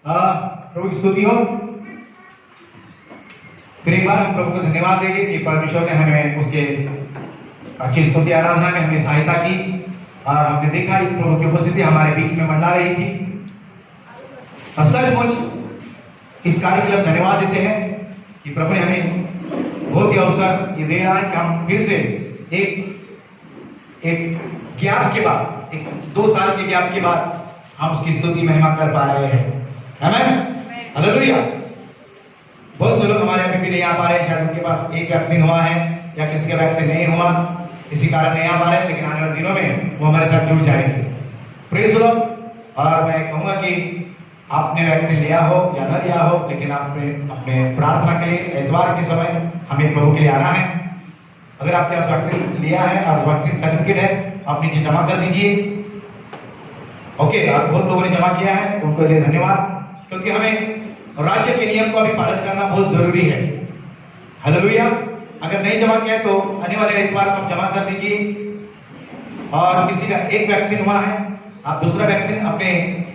प्रभु की स्तुति हो। फिर एक बार हम प्रभु को धन्यवाद देंगे कि परमेश्वर ने हमें उसके अच्छी स्तुति आराधना में हमें सहायता की और हमने देखा प्रभु की उपस्थिति हमारे बीच में मंडरा रही थी। और सचमुच इस कार्य के लिए धन्यवाद देते हैं कि प्रभु ने हमें बहुत ही अवसर ये दे रहा है कि हम फिर से एक गैप के बाद, एक 2 साल के गैप के बाद हम उसकी स्तुति महिमा कर पा रहे हैं। आमीन, हालेलुया। बहुत से लोग हमारे अभी भी नहीं आ पा रहे, शायद उनके पास एक वैक्सीन हुआ है या किसी का वैक्सीन नहीं हुआ, इसी कारण नहीं आ पा रहे, लेकिन आने वाले दिनों में वो हमारे साथ जुड़ जाएंगे। Praise the Lord. और मैं कहूँगा कि आपने वैक्सीन लिया हो या न लिया हो, लेकिन आपने अपने प्रार्थना के लिए एतवार के समय हमें प्रभु के लिए आना है। अगर आपके पास वैक्सीन लिया है और वैक्सीन सर्टिफिकेट है, आप नीचे जमा कर दीजिए। ओके, आप बहुत लोगों ने जमा किया है, उनको लिए धन्यवाद, क्योंकि हमें राज्य के नियम का भी पालन करना बहुत जरूरी है। हालेलुया। अगर नहीं जमा किया है तो आने वाले एतवार को जमा कर दीजिए। और किसी का एक वैक्सीन हुआ है, आप दूसरा वैक्सीन अपने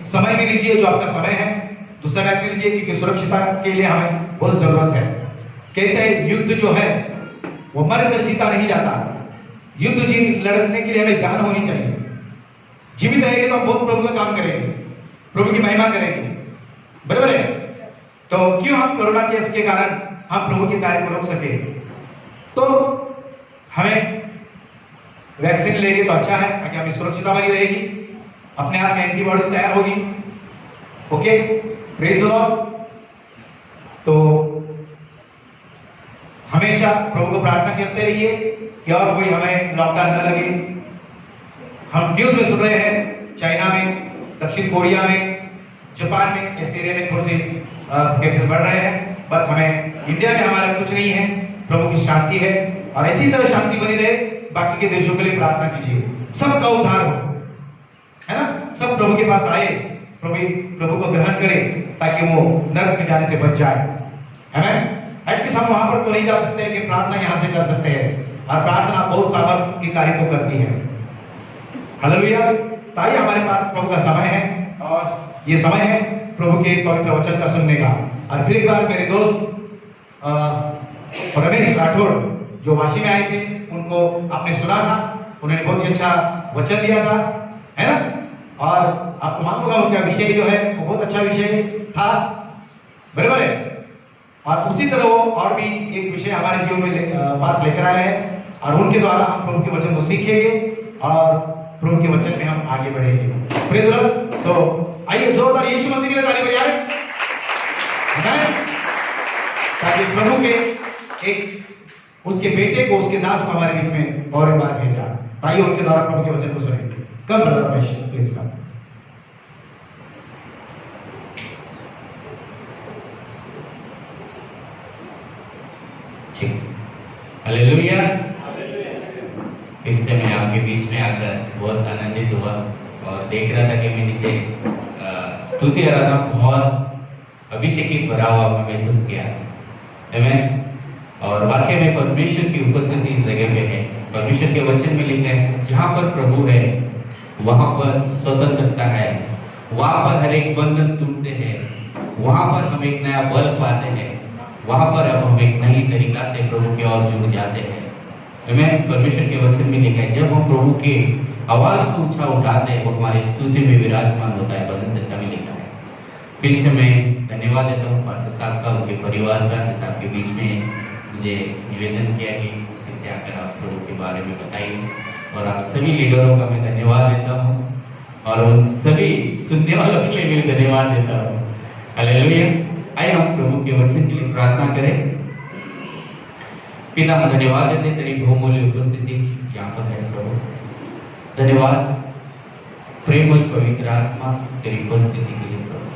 समय में लीजिए, जो आपका समय है दूसरा वैक्सीन लीजिए, क्योंकि सुरक्षितता के लिए हमें बहुत जरूरत है। कहते हैं युद्ध जो है वो मरकर जीता नहीं जाता, युद्ध लड़ने के लिए हमें जान होनी चाहिए। जीवित रहेंगे तो हम बहुत प्रभु का काम करेंगे, प्रभु की महिमा करेंगे, बराबर है। तो क्यों हम कोरोना केस के कारण हम प्रभु के कार्य को रोक सके? तो हमें वैक्सीन लेंगे तो अच्छा है, ताकि हमें सुरक्षितता बनी रहेगी, अपने आप में एंटीबॉडीज तैयार होगी। Okay, praise the Lord. तो हमेशा प्रभु को प्रार्थना करते रहिए कि और कोई हमें लॉकडाउन न लगे। हम न्यूज में सुन रहे हैं चाइना में, दक्षिण कोरिया में, जापान में, इस एरिया में थोड़े से केसेस बढ़ रहे हैं, बट हमें इंडिया में हमारा कुछ नहीं है। प्रभु की शांति है और इसी तरह शांति बनी रहे। बाकी के देशों के लिए प्रार्थना कीजिए, सबका उद्धार हो, है ना। सब प्रभु के पास आए, प्रभु को ग्रहण करें, ताकि वो नरक में जाने से बच जाए। हमें एटलीस्ट हम वहां पर तो नहीं जा सकते, लेकिन प्रार्थना यहां से कर सकते हैं, और प्रार्थना बहुत सामर्थ के कार्य को करती है। हालेलुया। ताकि हमारे पास प्रभु का समय है, और ये समय है प्रभु के पवित्र वचन का सुनने का। और फिर एक बार मेरे दोस्त रमेश राठौड़ जो वाशी में आए थे, उनको आपने सुना था, उन्होंने बहुत ही अच्छा वचन दिया था, है ना। और आपको मालूम होगा उनका विषय जो है वो बहुत अच्छा विषय था, बराबर है। और उसी तरह वो और भी एक विषय हमारे जीवन में पास लेकर आए हैं, और उनके द्वारा हम प्रभु के वचन को सीखेंगे और प्रभु के वचन में हम आगे बढ़ेंगे। Praise the Lord. सो आइए जोरदार यीशु मसीह के लिए ताली बजाएं, ताकि प्रभु के एक उसके बेटे को, उसके दास को हमारे बीच में और एक बार भेजा, ताकि उनके द्वारा प्रभु के वचन को सुनेंगे। Come brother Ramesh please come. Hallelujah. फिर से मैं आपके बीच में आकर बहुत आनंदित हुआ और देख रहा था कि मैं नीचे स्तुति आराधना बहुत अभिषेकित भरा हुआ महसूस किया। आमीन। और वाकई में परमेश्वर की उपस्थिति इस जगह पे है। परमेश्वर के वचन में लिखा है, जहाँ पर प्रभु है वहां पर स्वतंत्रता है, वहां पर हर एक बंधन टूटते हैं, वहां पर हम एक नया बल पाते हैं, वहां पर अब हम एक नई तरीका से प्रभु की ओर जुड़ जाते हैं। आमीन। परमेश्वर के वचन में लिखा है, जब हम प्रभु की आवाज को ऊंचा उठाते हैं, वो हमारी स्तुति में विराजमान होता है। वचन से में लिखा है। फिर से मैं धन्यवाद देता हूँ पास्टर साहब का, उनके परिवार का, जिस आपके बीच में मुझे निवेदन किया कि फिर से आकर आप प्रभु के बारे में बताइए। और आप सभी लीडरों का मैं धन्यवाद देता हूँ, और उन सभी सुनने वालों के लिए भी धन्यवाद देता हूँ। हालेलुया। आइए हम प्रभु के वचन के लिए प्रार्थना करें। पिता, हम धन्यवाद देते तेरी बहुमूल्य उपस्थिति यहाँ पर है प्रभु। धन्यवाद प्रेम और पवित्र आत्मा तेरी उपस्थिति के लिए प्रभु।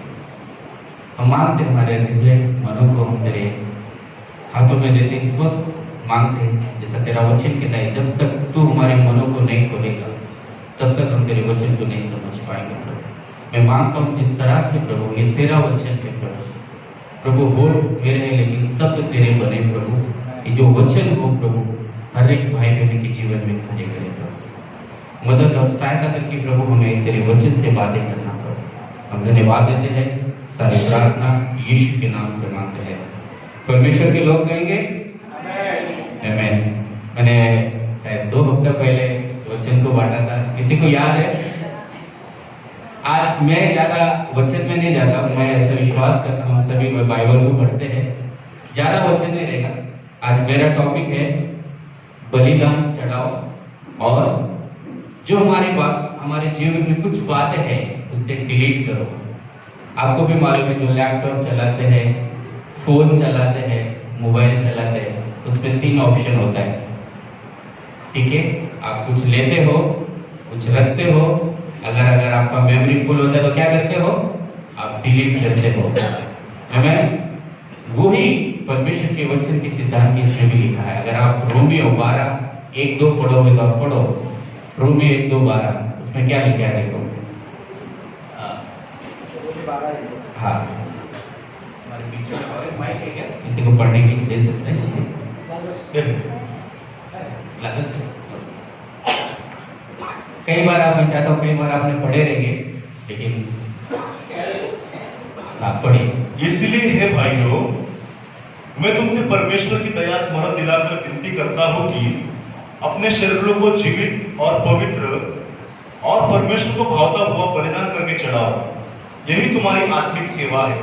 हम मांगते हमारे हृदय मनों को हम तेरे हाथों में देते, इस वक्त मांगते हैं जैसा तेरा वचन कहता है, जब तक तू हमारे मनों को नहीं खोलेगा तब तक हम तेरे वचन को नहीं समझ पाएंगे प्रभु। मैं मांगता हूँ जिस तरह से प्रभु ये तेरा वचन है प्रभु हो मेरे हैं, लेकिन सब तेरे बने प्रभु। ये जो वचन हो प्रभु हर एक भाई बहन के जीवन में कार्य करे प्रभु। मदद और सहायता करके प्रभु हमें तेरे वचन से बातें करना प्रभु। हम धन्यवाद देते हैं सारी प्रार्थना यीशु के नाम से मांगते हैं। परमेश्वर के लोग कहेंगे आमीन। मैंने शायद 2 हफ्ते पहले इस वचन को बांटा था, किसी को याद है? आज मैं ज्यादा वचन में नहीं जाता, मैं ऐसा विश्वास करता हूँ सभी बाइबल को पढ़ते हैं, ज्यादा वचन नहीं रहेगा। आज मेरा टॉपिक है बलिदान चढ़ाओ, और जो हमारे जीवन में कुछ बातें हैं उससे डिलीट करो। आपको भी मालूम है, जो लैपटॉप चलाते हैं, फोन चलाते हैं, मोबाइल चलाते हैं, उसमें 3 ऑप्शन होता है, ठीक है? आप कुछ लेते हो, कुछ रखते हो, अगर आपका मेमोरी फुल होता है तो क्या करते हो? आप डिलीट करते हो। हमें वही परमेश्वर के वचन के सिद्धांत इसमें भी लिखा है। अगर आप रोमियो 12:1-2 पढ़ोगे तो आप पढ़ो रोमियो 1-2-12, उसमें क्या लिखा है देखो। हाँ, हमारे बीच में और एक माइक है क्या? किसी को पढ़ने के लिए दे सकते हैं? लागत से कई बार आप, मैं चाहता हूँ कई बार आपने पढ़े रहेंगे, लेकिन आप पढ़िए। इसलिए हे भाइयों, मैं तुमसे परमेश्वर की दया स्मरण दिलाकर विनती करता हूं कि अपने शरीरों को जीवित और पवित्र और परमेश्वर को भावता हुआ बलिदान करके चढ़ाओ, यही तुम्हारी आत्मिक सेवा है।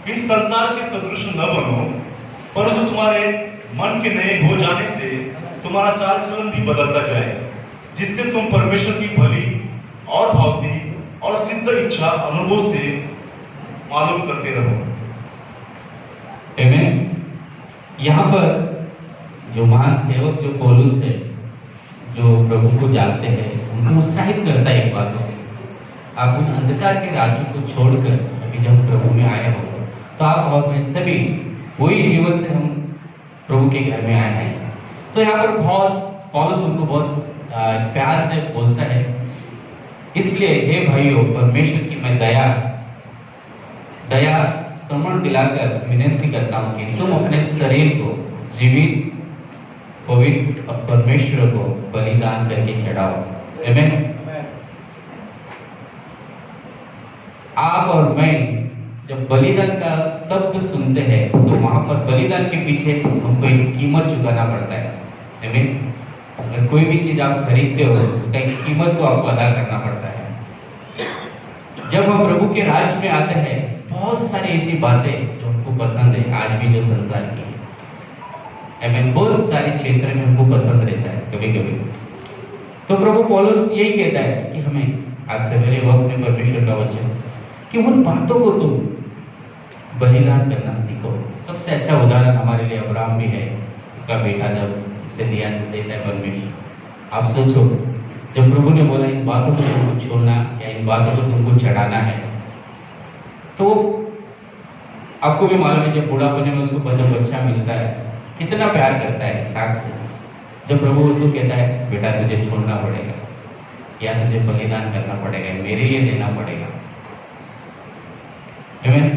इस संसार के सदृश न बनो, परंतु तुम्हारे मन के नए हो जाने से तुम्हारा चाल चलन भी बदलता जाए, जिससे तुम परमेश्वर की भली और भावती और सिद्ध इच्छा अनुभव से मालूम करते रहो। आमीन। यहाँ पर जो महान सेवक जो पौलुस है, जो प्रभु को जानते हैं, उनको उत्साहित करता है एक बात है, आप उस अंधकार के राज्य को छोड़कर अभी जब प्रभु में आए हो, तो आप और मैं सभी वही जीवन से हम प्रभु के घर में आए हैं। तो यहाँ पर बहुत पौलुस उनको बहुत प्यार से बोलता है, इसलिए हे भाइयों, परमेश्वर की मैं दया समझ दिलाकर विनती करता हूं कि तुम अपने शरीर को जीवित, पवित्र और परमेश्वर को बलिदान करके चढ़ाओ। आमीन। आप और मैं जब बलिदान का शब्द सुनते हैं तो वहां पर बलिदान के पीछे हमको एक कीमत चुकाना पड़ता है। आमीन। अगर कोई भी चीज आप खरीदते हो, उसका एक कीमत को आपको अदा करना पड़ता है। जब हम प्रभु के राज में आते हैं, बहुत सारी ऐसी बातें जो हमको पसंद है, आज भी जो संसार की है, आमीन, बहुत सारे क्षेत्र में हमको पसंद रहता है कभी कभी। तो प्रभु पौलुस यही कहता है कि हमें आज से मेरे वक्त में परमेश्वर का वचन कि उन बातों को तुम बलिदान करना सीखो। सबसे अच्छा उदाहरण हमारे लिए अब्राहम भी है, उसका बेटा जब उसे दिया देता है परमेश्वर। आप सोचो, जब प्रभु ने बोला इन बातों को तुमको छोड़ना या इन बातों को तुमको चढ़ाना है, तो आपको भी मालूम है जब बूढ़ापने में उसको जब बच्चा मिलता है कितना प्यार करता है साथ से। जब प्रभु उसको कहता है बेटा तुझे छोड़ना पड़ेगा या तुझे बलिदान करना पड़ेगा, मेरे लिए देना पड़ेगा। आमीन।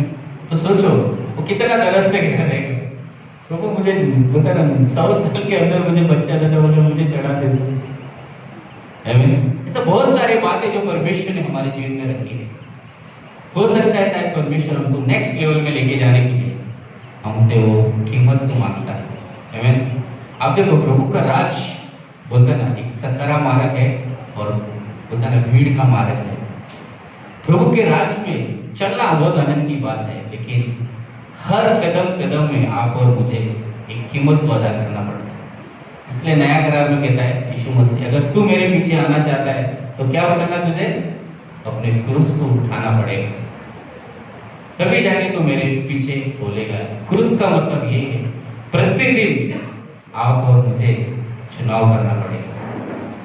तो सोचो वो कितना तरस से कह रहेगा, प्रभु मुझे बता रहा 100 साल के अंदर मुझे बच्चा देता, मुझे चढ़ा देता। आमीन। ऐसा बहुत सारी बातें जो परमेश्वर ने हमारे जीवन में रखी है। हो सकता है शायद परमेश्वर हमको नेक्स्ट लेवल में लेके जाने के लिए हमसे वो कीमत तो मांगता है। आमीन। आप देखो प्रभु का राज बोलता ना एक सकरा मार्ग है और बोलता ना भीड़ का मार्ग है। प्रभु के राज में चलना बहुत आनंद की बात है, लेकिन हर कदम कदम में आप और मुझे एक कीमत तो अदा करना पड़ता है। इसलिए नया करार में कहता है यीशु मसीह, अगर तू मेरे पीछे आना चाहता है तो क्या करना, तुझे अपने क्रूस को उठाना पड़ेगा, तभी जाके तू मेरे पीछे बोलेगा। क्रूस का मतलब यही है, प्रतिदिन आप और मुझे चुनाव करना पड़ेगा।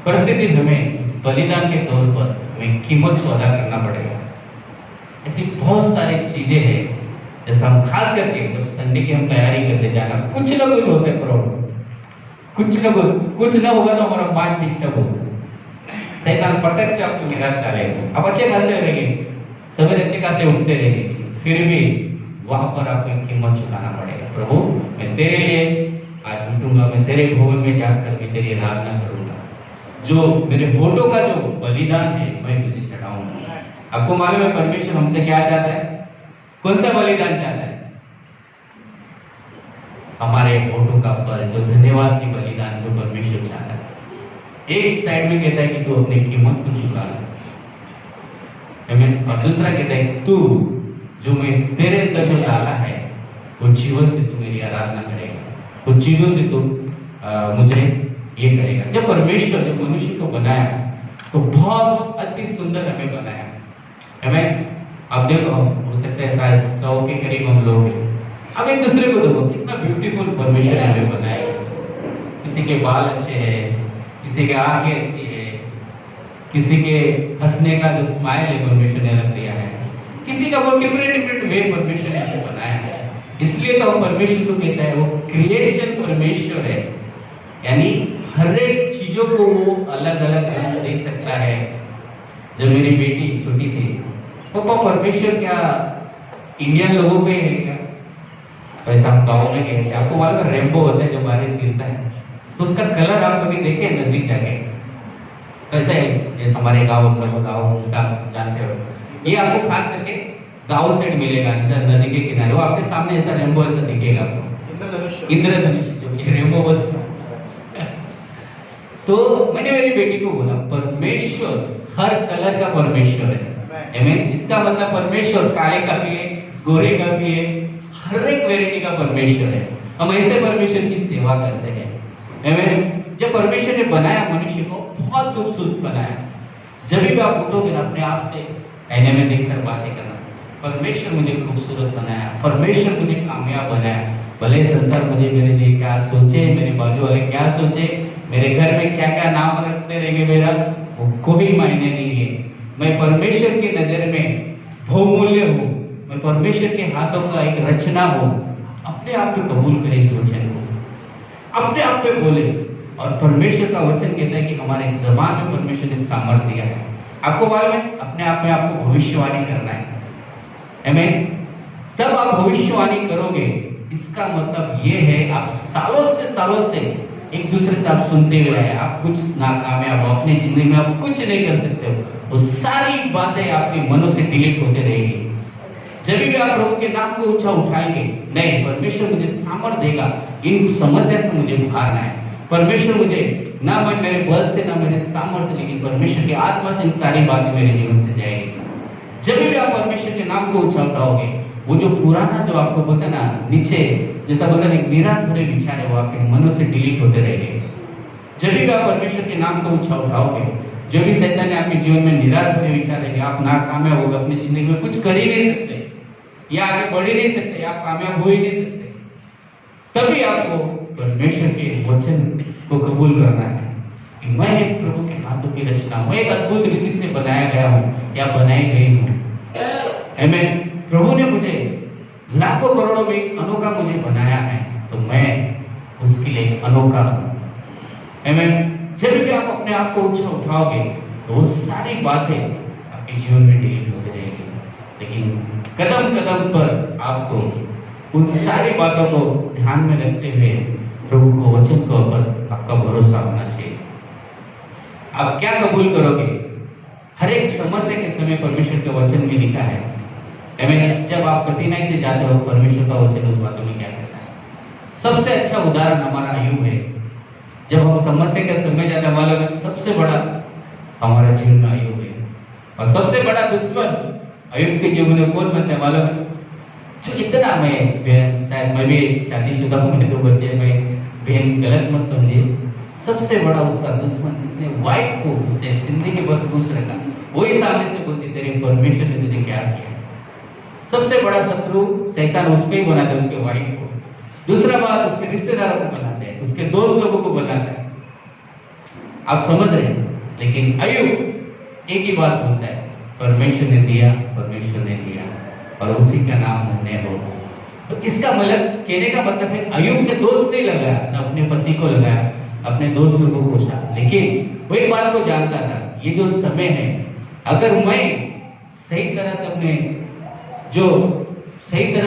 प्रतिदिन हमें उस बलिदान के तौर पर हमें कीमत को अदा करना पड़ेगा। ऐसी बहुत सारी चीजें हैं, जैसा हम खास करके जब संडे की हम तैयारी करते जाना, कुछ ना कुछ होता है प्रॉब्लम, कुछ ना होगा तो हमारा माइंड डिस्टर्ब होगा, शैतान फटक से आपको निराश डालेगा। आप अच्छे खासे रहेंगे, सवेरे अच्छे खासे उठते रहेंगे, फिर भी वहां पर आपको एक कीमत चुकाना पड़ेगा। प्रभु मैं तेरे लिए आज उठूंगा, मैं तेरे भवन में जाकर भी तेरी आराधना करूंगा, जो मेरे होठों का जो बलिदान है मैं तुझे चढ़ाऊंगा। आपको मालूम है परमेश्वर हमसे क्या चाहता है? कौन सा बलिदान चाहता है? हमारे होठों का फल, जो धन्यवाद की बलिदान जो परमेश्वर चाहता है। एक साइड में कहता है कि तू अपनी कीमत को चुका ले, और दूसरा कहता है तू जो मैं तेरे अंदर जो डाला है वो जीवन से तू मेरी आराधना करेगा, वो चीजों से तू मुझे ये करेगा। जब परमेश्वर जब मनुष्य को बनाया तो बहुत अति सुंदर हमें बनाया। हमें अब देखो, हो सकता है शायद 100 के करीब हम लोग हैं। अब एक दूसरे को देखो कितना ब्यूटीफुल परमेश्वर ने हमें बनाया। किसी के बाल अच्छे हैं, किसी के आंखें अच्छी है, किसी के हंसने का जो स्माइल है परमेश्वर ने रख दिया है, किसी का वो डिफरेंट वे परमेश्वर ने हमें बनाया है। इसलिए तो परमेश्वर को कहता है वो क्रिएशन परमेश्वर है, यानी हर एक चीजों को वो अलग अलग देख सकता है। जब मेरी बेटी छोटी थी, पापा परमेश्वर क्या इंडियन लोगों पे है क्या? वैसा हम गाँव में गए थे, आपको मालूम है रेनबो होता है, जब बारिश गिरता है तो उसका कलर आप कभी देखे नजदीक जाके? कैसे है जैसे हमारे गाँव आप जानते हो, ये आपको खास करके गाँव साइड मिलेगा, जिधर नदी के किनारे, वो आपके सामने ऐसा रेनबो ऐसा दिखेगा आपको, इंद्रधनुष जो रेनबो बस। तो मैंने मेरी बेटी को बोला परमेश्वर हर कलर का परमेश्वर है। आमीन। इसका मतलब परमेश्वर काले का भी है, गोरे का भी है, हर एक वैरायटी का परमेश्वर है। हम ऐसे परमेश्वर की सेवा करते हैं। आमीन। जब परमेश्वर ने बनाया मनुष्य को बहुत खूबसूरत बनाया। जब भी आप उठोगे ना अपने आप से आईने में देखकर बातें करना, परमेश्वर मुझे खूबसूरत बनाया, परमेश्वर मुझे कामयाब बनाया। भले संसार मुझे मेरे लिए क्या सोचे, मेरे बाजू वाले क्या सोचे, मेरे घर में क्या क्या नाम रखते रहेंगे, मेरा वो कोई मायने नहीं है। मैं परमेश्वर की नजर में बहुमूल्य हूँ, मैं परमेश्वर के हाथों का एक रचना हूँ। अपने आप पे कबूल करें इस वचन को, अपने आप पे बोले। और परमेश्वर का वचन कहता है कि हमारे जबान में परमेश्वर ने सामर्थ्य दिया है। आपको मालूम है अपने आप में आपको भविष्यवाणी करना है। आमीन। तब आप भविष्यवाणी करोगे, इसका मतलब ये है आप सालों से एक दूसरे से आप सुनते हुए आए, आप कुछ नाकामयाब हो अपनी जिंदगी में, आप कुछ नहीं कर सकते हो, वो सारी बातें आपके मनों से डिलीट होते रहेगी। जब भी आप प्रभु के नाम को ऊंचा उठाएंगे, नहीं परमेश्वर मुझे सामर्थ्य देगा, इन समस्या से मुझे उभारना है। परमेश्वर मुझे ना मैं मेरे बल से ना मेरे सामर्थ्य से, लेकिन परमेश्वर की आत्मा से इन सारी बातें मेरे जीवन से जाएगी। जब भी आप परमेश्वर के नाम को ऊंचा उठाओगे, वो जो पुराना जो आपको बोलते ना नीचे जैसा बोलते एक निराश भरे विचार है, वो आपके मनों से डिलीट होते रहेंगे। जब भी आप परमेश्वर के नाम को ऊंचा उठाओगे, जो भी शैतान ने आपके जीवन में निराश भरे विचार है कि आप नाकामयाब होगा, अपनी जिंदगी में कुछ कर ही नहीं सकते, या आगे बढ़ ही नहीं सकते, आप कामयाब हो ही नहीं सकते, तभी आपको परमेश्वर के वचन को कबूल करना है कि मैं एक प्रभु के हाथों की रचना हूं, एक अद्भुत रीति से बनाया गया हूं या बनाई गई हूं। आमीन। प्रभु ने मुझे लाखों करोड़ों में एक अनोखा मुझे बनाया है, तो मैं उसके लिए अनोखा हूं। आमीन। जब भी आप अपने आप को ऊंचा उठाओगे तो वो सारी बातें आपके जीवन में डिलीट होती रहेगी, लेकिन कदम कदम पर आपको उन सारी बातों को ध्यान में रखते हुए प्रभु को वचन के ऊपर आपका भरोसा होना चाहिए। आप क्या कबूल करोगे? हर एक समस्या के समय परमेश्वर के वचन में लिखा है। आमीन। जब आप कठिनाई से जाते हो, परमेश्वर का वचन उस बातों में क्या कहता है? सबसे अच्छा उदाहरण हमारा अय्यूब है। जब हम समस्या के समय जाते वाला में सबसे बड़ा हमारा जीवन में अय्यूब है, और सबसे बड़ा दुश्मन अय्यूब के जीवन में कौन बनने वाला है? जो इतना शायद मैं भी शादीशुदा हूं, मेरे 2 बच्चे, मैं बहन गलत मत समझिए, सबसे बड़ा उसका दुश्मन जिसने वाइफ को उसने जिंदगी भर खुश रखा, वही सामने से बोलती तेरे परमेश्वर ने तुझे क्या किया। सबसे बड़ा शत्रु शैतान उसको ही बनाता है, उसके वाइफ को। दूसरा बात उसके रिश्तेदारों को बनाते हैं, उसके दोस्त लोगों को बनाता है। आप समझ रहे हैं? लेकिन अय्यूब एक ही बात बोलता है, परमेश्वर ने दिया, परमेश्वर ने दिया, और उसी का नाम धन्य हो। तो इसका मतलब कहने का मतलब है अय्यूब ने दोस्त नहीं लगाया, ना अपने पति को लगाया, अपने दोस्त लोगों को पूछा, लेकिन वो एक बात को जानता था, ये जो समय है, अगर मैं सही तरह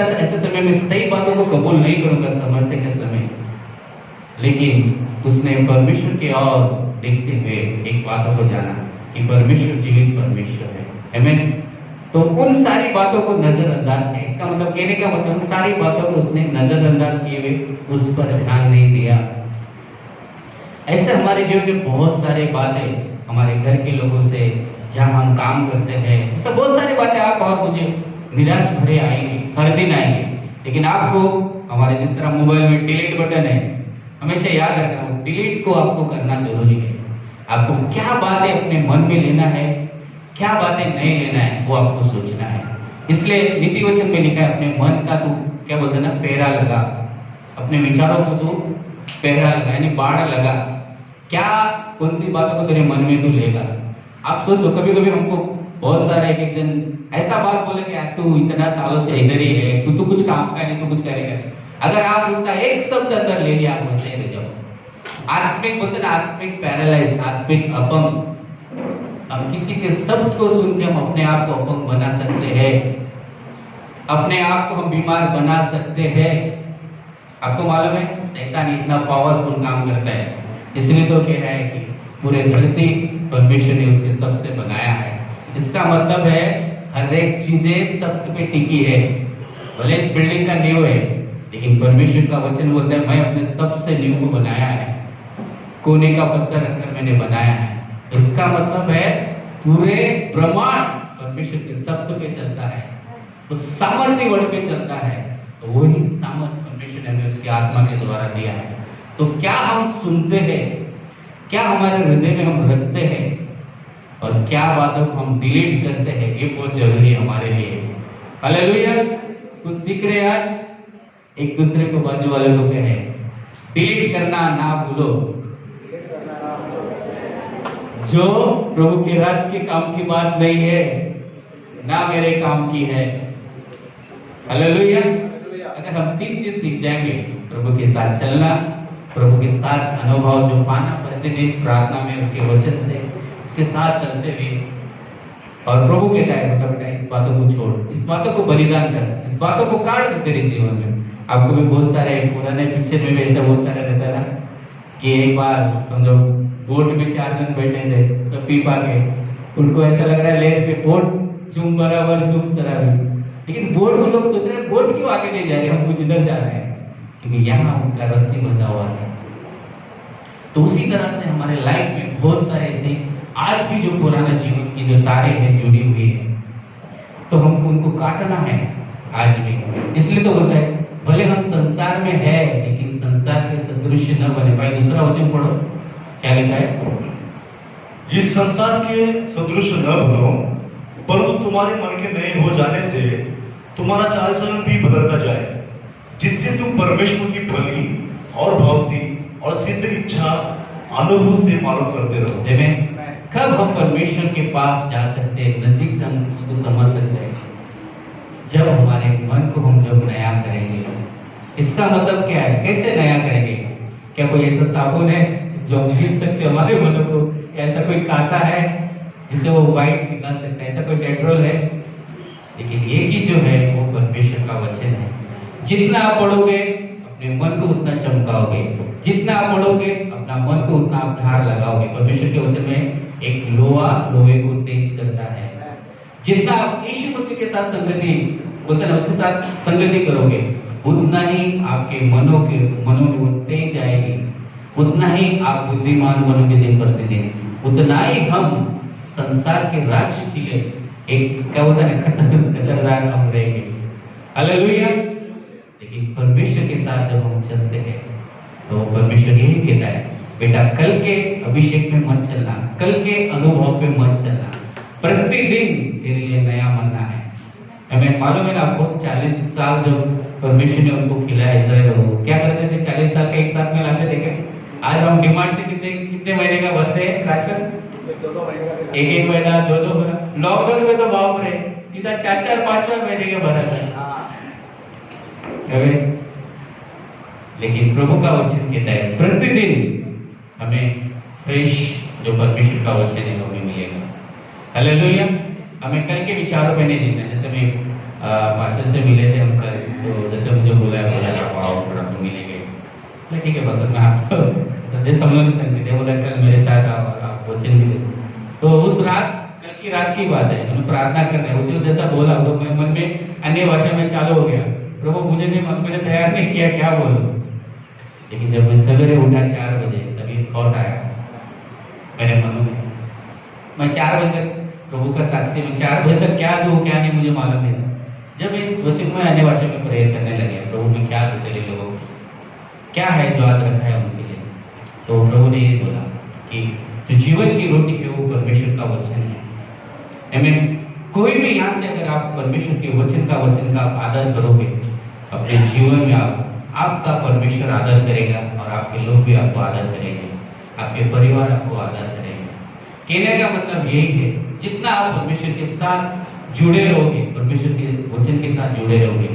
से ऐसे समय में सही बातों को कबूल नहीं करूंगा समस्या के समय, लेकिन उसने परमेश्वर की ओर देखते हुए एक बातों को जाना कि परमेश्वर जीवित परमेश्वर है। आमीन। तो उन सारी बातों को नजरअंदाज किया। इसका मतलब कहने का मतलब उन सारी बातों को उसने नजरअंदाज किए हुए उस पर ध्यान नहीं दिया। ऐसे हमारे जीवन में बहुत सारी बातें, हमारे घर के लोगों से जहाँ हम काम करते हैं, ऐसा बहुत सारी बातें आप और मुझे निराश भरे आएंगे, हर दिन आएंगे। लेकिन आपको हमारे जिस तरह मोबाइल में डिलीट बटन है, हमेशा याद रखना डिलीट को आपको करना जरूरी है। आपको क्या बातें अपने मन में लेना है, क्या बातें नहीं लेना है, वो आपको सोचना है। इसलिए नीति वचन में लिखा है अपने मन का तू क्या बोलते हैं ना, पहरा लगा, अपने विचारों को तू पहरा लगा, यानी बाड़ लगा। क्या कौन सी बातों को तेरे मन में तू लेगा। आप सोचो, कभी कभी हमको बहुत सारे एक जन ऐसा बात बोले कि तू इतना सालों से इधर ही है, तू कुछ काम का है, तू कुछ करेगा। अगर आप उसका एक शब्द अंदर ले लिया, आप वैसे रह जाओ। आत्मिक बोलते ना, आत्मिक पैरालाइज, आत्मिक अपंग। हम किसी के शब्द को सुन के हम अपने आप को अपंग बना सकते हैं, अपने आप को हम बीमार बना सकते हैं। आपको मालूम है शैतान इतना पावरफुल काम करता है, इसलिए तो कह रहा है कि पूरे धरती परमेश्वर ने उसके सबसे बनाया है। इसका मतलब है हर एक चीजें सत्य पे टिकी है। भले इस बिल्डिंग का नींव है, लेकिन परमेश्वर का वचन बोलता है मैं अपने सबसे नींव को बनाया है, कोने का पत्थर रखकर मैंने बनाया है। इसका मतलब है पूरे ब्रह्मांड परमेश्वर के शब्द पे चलता है, तो सामर्थ्य वर्ड पे चलता है। तो वही सामर्थ्य परमेश्वर ने हमें उसकी आत्मा के द्वारा दिया है। तो क्या हम सुनते हैं, क्या हमारे हृदय में हम रखते हैं, और क्या बातों को हम डिलीट करते हैं, ये बहुत जरूरी है हमारे लिए। हालेलुया। कुछ सीख रहे आज, एक दूसरे को, बाजू वाले को कहे डिलीट करना ना भूलो, जो प्रभु के राज के काम की बात नहीं है, ना मेरे काम की है। हालेलुया। अगर हम 3 चीज सीख जाएंगे, प्रभु के साथ चलना, प्रभु के साथ अनुभव जो पाना प्रतिदिन प्रार्थना में उसके वचन से, उसके साथ चलते हुए, और प्रभु के टाइम बेटा इस बातों को छोड़, इस बातों को बलिदान कर, इस बातों को काट दे तेरे जीवन में। आपको भी बहुत सारे पुराने पिक्चर में भी ऐसा बहुत सारे रहता था कि एक बार समझो बोट में 4 जन बैठे थे, सब पी पा के, उनको ऐसा लग रहा है लेर पे बोट झूम बराबर झूम शराबी, लेकिन बोट को लोग सोच रहे हैं बोट क्यों आगे नहीं जा रहे, हम कुछ इधर जा रहे हैं, क्योंकि यहाँ उनका रस्सी बंधा हुआ है। तो उसी तरह से हमारे लाइफ में बहुत सारे ऐसे आज भी जो पुराना जीवन की जो तारे हैं जुड़ी हुई है, तो हमको उनको काटना है आज भी। इसलिए तो होता है भले हम संसार में है, लेकिन संसार के सदृश न बने। भाई दूसरा वचन पढ़ो, क्या लिखा है? इस संसार के सदृश न बनो, परंतु तुम्हारे मन के नए हो जाने से तुम्हारा चाल चलन भी बदलता जाए, जिससे तुम परमेश्वर की भली और भक्ति और सिद्ध इच्छा अनुभव से मालूम करते रहो। आमीन। कब हम परमेश्वर के पास जा सकते हैं, नजीक से हम उसको समझ सकते हैं? जब हमारे मन को हम जब नया करेंगे। इसका मतलब क्या है, कैसे नया करेंगे? क्या कोई ऐसा साबुन है जो हम पी सकते हमारे मन को? ऐसा कोई कांटा है जिसे वो व्हाइट निकाल सकता है? ऐसा कोई डेट्रोल है? लेकिन ये की जो है वो परमेश्वर का वचन है। जितना आप पढ़ोगे अपने मन को उतना चमकाओगे, जितना आप पढ़ोगे अपना मन को उतना आप धार लगाओगे। परमेश्वर के वचन में एक लोहा लोहे को तेज करता है। जितना आप यीशु मसीह के साथ संगति बोलते हैं उसके साथ संगति करोगे, उतना ही आपके मनों में वो तेज आएगी, उतना ही आप बुद्धिमान बनोगे दिन प्रतिदिन, उतना ही हम संसार के राज्य के लिए एक क्या होता है खतरनाक हम रहेंगे। हालेलुया। लेकिन परमेश्वर के साथ जब हम चलते हैं तो परमेश्वर यही कहता है, बेटा कल के अभिषेक में मत चलना, कल के अनुभव पे मत चलना, प्रतिदिन तेरे लिए नया बनना है। हमें मालूम है ना आपको, 40 साल जब परमेश्वर ने उनको खिलाया इस्राएल को, क्या करते थे? 40 साल के एक साथ में लाते थे क्या? आज हम डिमांड से कितने महीने का भरते हैं राशन? 1-1 महीना, 2-2 महीना। लॉकडाउन में तो बाप रे सीधा 4-4, 5 महीने का भरा था। लेकिन प्रभु का वचन कहता है प्रतिदिन हमें फ्रेश जो परमेश्वर का वचन है वो हमें मिलेगा। हालेलुया। हमें कल के विचारों पे नहीं जीना। जैसे मैं पास्टर से मिले थे हम कल, तो जैसे मुझे बोला थोड़ा तो मिलेंगे, ठीक है बस मैं आपको संदेश हम लोग संगीत बोला कल मेरे साथ आप वचन मिले। तो उस रात कल की रात की बात है, मैंने प्रार्थना कर रहे उसी जैसा बोला तो मैं मन में अन्य भाषा में चालू हो गया। प्रभु मुझे नहीं, मैंने तैयार नहीं किया क्या बोलूं। लेकिन जब मैं सवेरे उठा 4 बजे तभी थॉट आया मेरे मन में, मैं 4 बजे तक प्रभु का साक्षी में 4 बजे तक क्या दूं क्या नहीं मुझे मालूम नहीं था। जब इस वचन में अन्य भाषा में प्रेयर करने लगे, प्रभु में क्या दूं तेरे लोगों को, क्या है जो आज रखा है उनके लिए, तो प्रभु ने ये बोला कि जो जीवन की रोटी है वो परमेश्वर का वचन है। आमीन। कोई भी यहाँ से अगर आप परमेश्वर के वचन का आदर करोगे अपने जीवन में, आपका परमेश्वर आदर करेगा और आपके लोग भी आपको आदर करेंगे, आपके परिवार आपको आदर करेंगे। कहने का मतलब यही है, जितना आप परमेश्वर के साथ जुड़े रहोगे, परमेश्वर के वचन के साथ जुड़े रहोगे,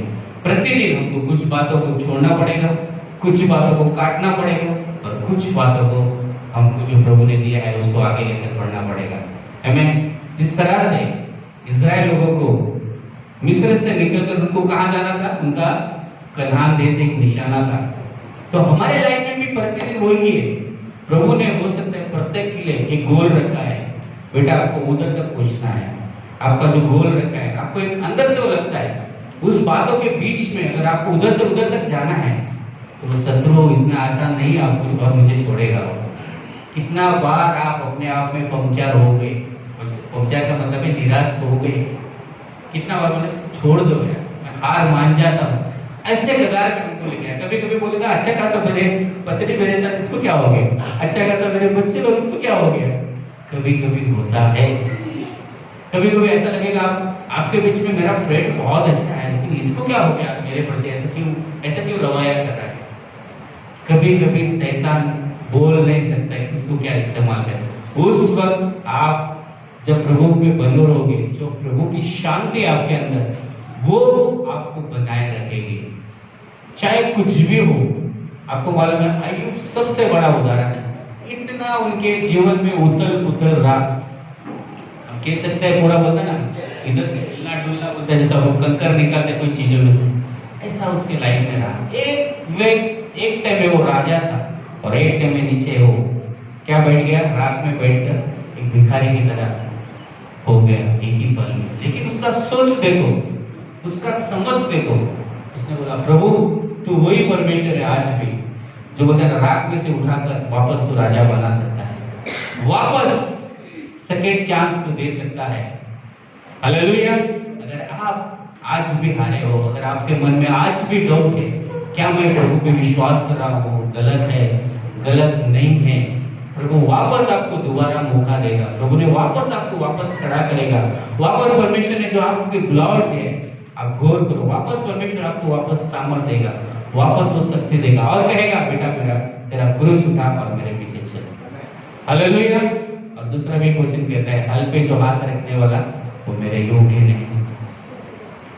प्रतिदिन हमको कुछ बातों को छोड़ना पड़ेगा, कुछ बातों को काटना पड़ेगा और कुछ बातों को हमको जो प्रभु ने दिया है उसको आगे लेकर बढ़ना पड़ेगा। हमें जिस तरह से इस्राएल लोगों को मिस्र से निकलकर उनको कहाँ जाना था, उनका कनान देश एक निशाना था, तो हमारे लाइफ में भी प्रतिदिन वही है। प्रभु ने हो सकता है प्रत्येक के लिए एक गोल रखा है, बेटा आपको उधर तक पहुंचना है, आपका जो गोल रखा है आपको एक अंदर से वो लगता है, उस बातों के बीच में अगर आपको उधर से उधर तक जाना है तो वो शत्रु इतना आसान नहीं आपको और मुझे छोड़ेगा। कितना बार आप अपने आप में पंक्चर हो गए, पंक्चर का मतलब है निराश हो गए, कितना बार बोले छोड़ दो यार, मैं हार मान जाता हूँ, ऐसे कगार पे हमको ले गया। कभी कभी बोलेगा अच्छा खासा मेरे पत्नी मेरे साथ इसको क्या हो गया, अच्छा खासा मेरे बच्चे लोग इसको क्या हो गया। कभी कभी होता है, कभी कभी ऐसा लगेगा आपके बीच में मेरा फ्रेंड बहुत अच्छा है लेकिन इसको क्या हो गया मेरे प्रति, ऐसा क्यों रवैया कर रहा है। कभी कभी शैतान बोल नहीं सकता है किसको क्या इस्तेमाल करें। उस वक्त आप जब प्रभु पे बने रहोगे, जो प्रभु की शांति आपके अंदर वो आपको बनाए रखेगी, चाहे कुछ भी हो। आपको मालूम है अय्यूब सबसे बड़ा उदाहरण है, इतना उनके जीवन में उथल पुथल रहा, हम कह सकते हैं पूरा बोलता ना इधर से हिलना डुलना बोलता है, जैसा वो कंकर निकालते कोई चीजों में से, ऐसा उसके लाइफ में रहा। एक टाइम में वो राजा था और एक टाइम में नीचे वो क्या बैठ गया, रात में बैठकर एक भिखारी की तरह हो गया एक ही पल में। लेकिन उसका सोच देखो, उसका समझ देखो, उसने बोला प्रभु तू वही परमेश्वर है आज भी जो बोलता है रात में से उठाकर वापस तू राजा बना सकता है, वापस सेकेंड चांस तो दे सकता है। हालेलुया। अगर आप आज भी हारे हो, अगर आपके मन में आज भी डाउट है क्या मैं प्रभु पे विश्वास कर रहा हूँ गलत है, गलत नहीं है, प्रभु वापस आपको दोबारा मौका देगा, प्रभु ने वापस आपको वापस खड़ा करेगा। वापस परमेश्वर ने जो आपके बुलावट है आप गौर करो, वापस परमेश्वर आपको वापस सामर्थ देगा, वापस वो शक्ति देगा और कहेगा बेटा मेरा तेरा क्रूस उठा और मेरे पीछे चल। हालेलुया। और दूसरा भी क्वेश्चन कहता है हल पे जो हाथ रखने वाला वो मेरे योग्य नहीं।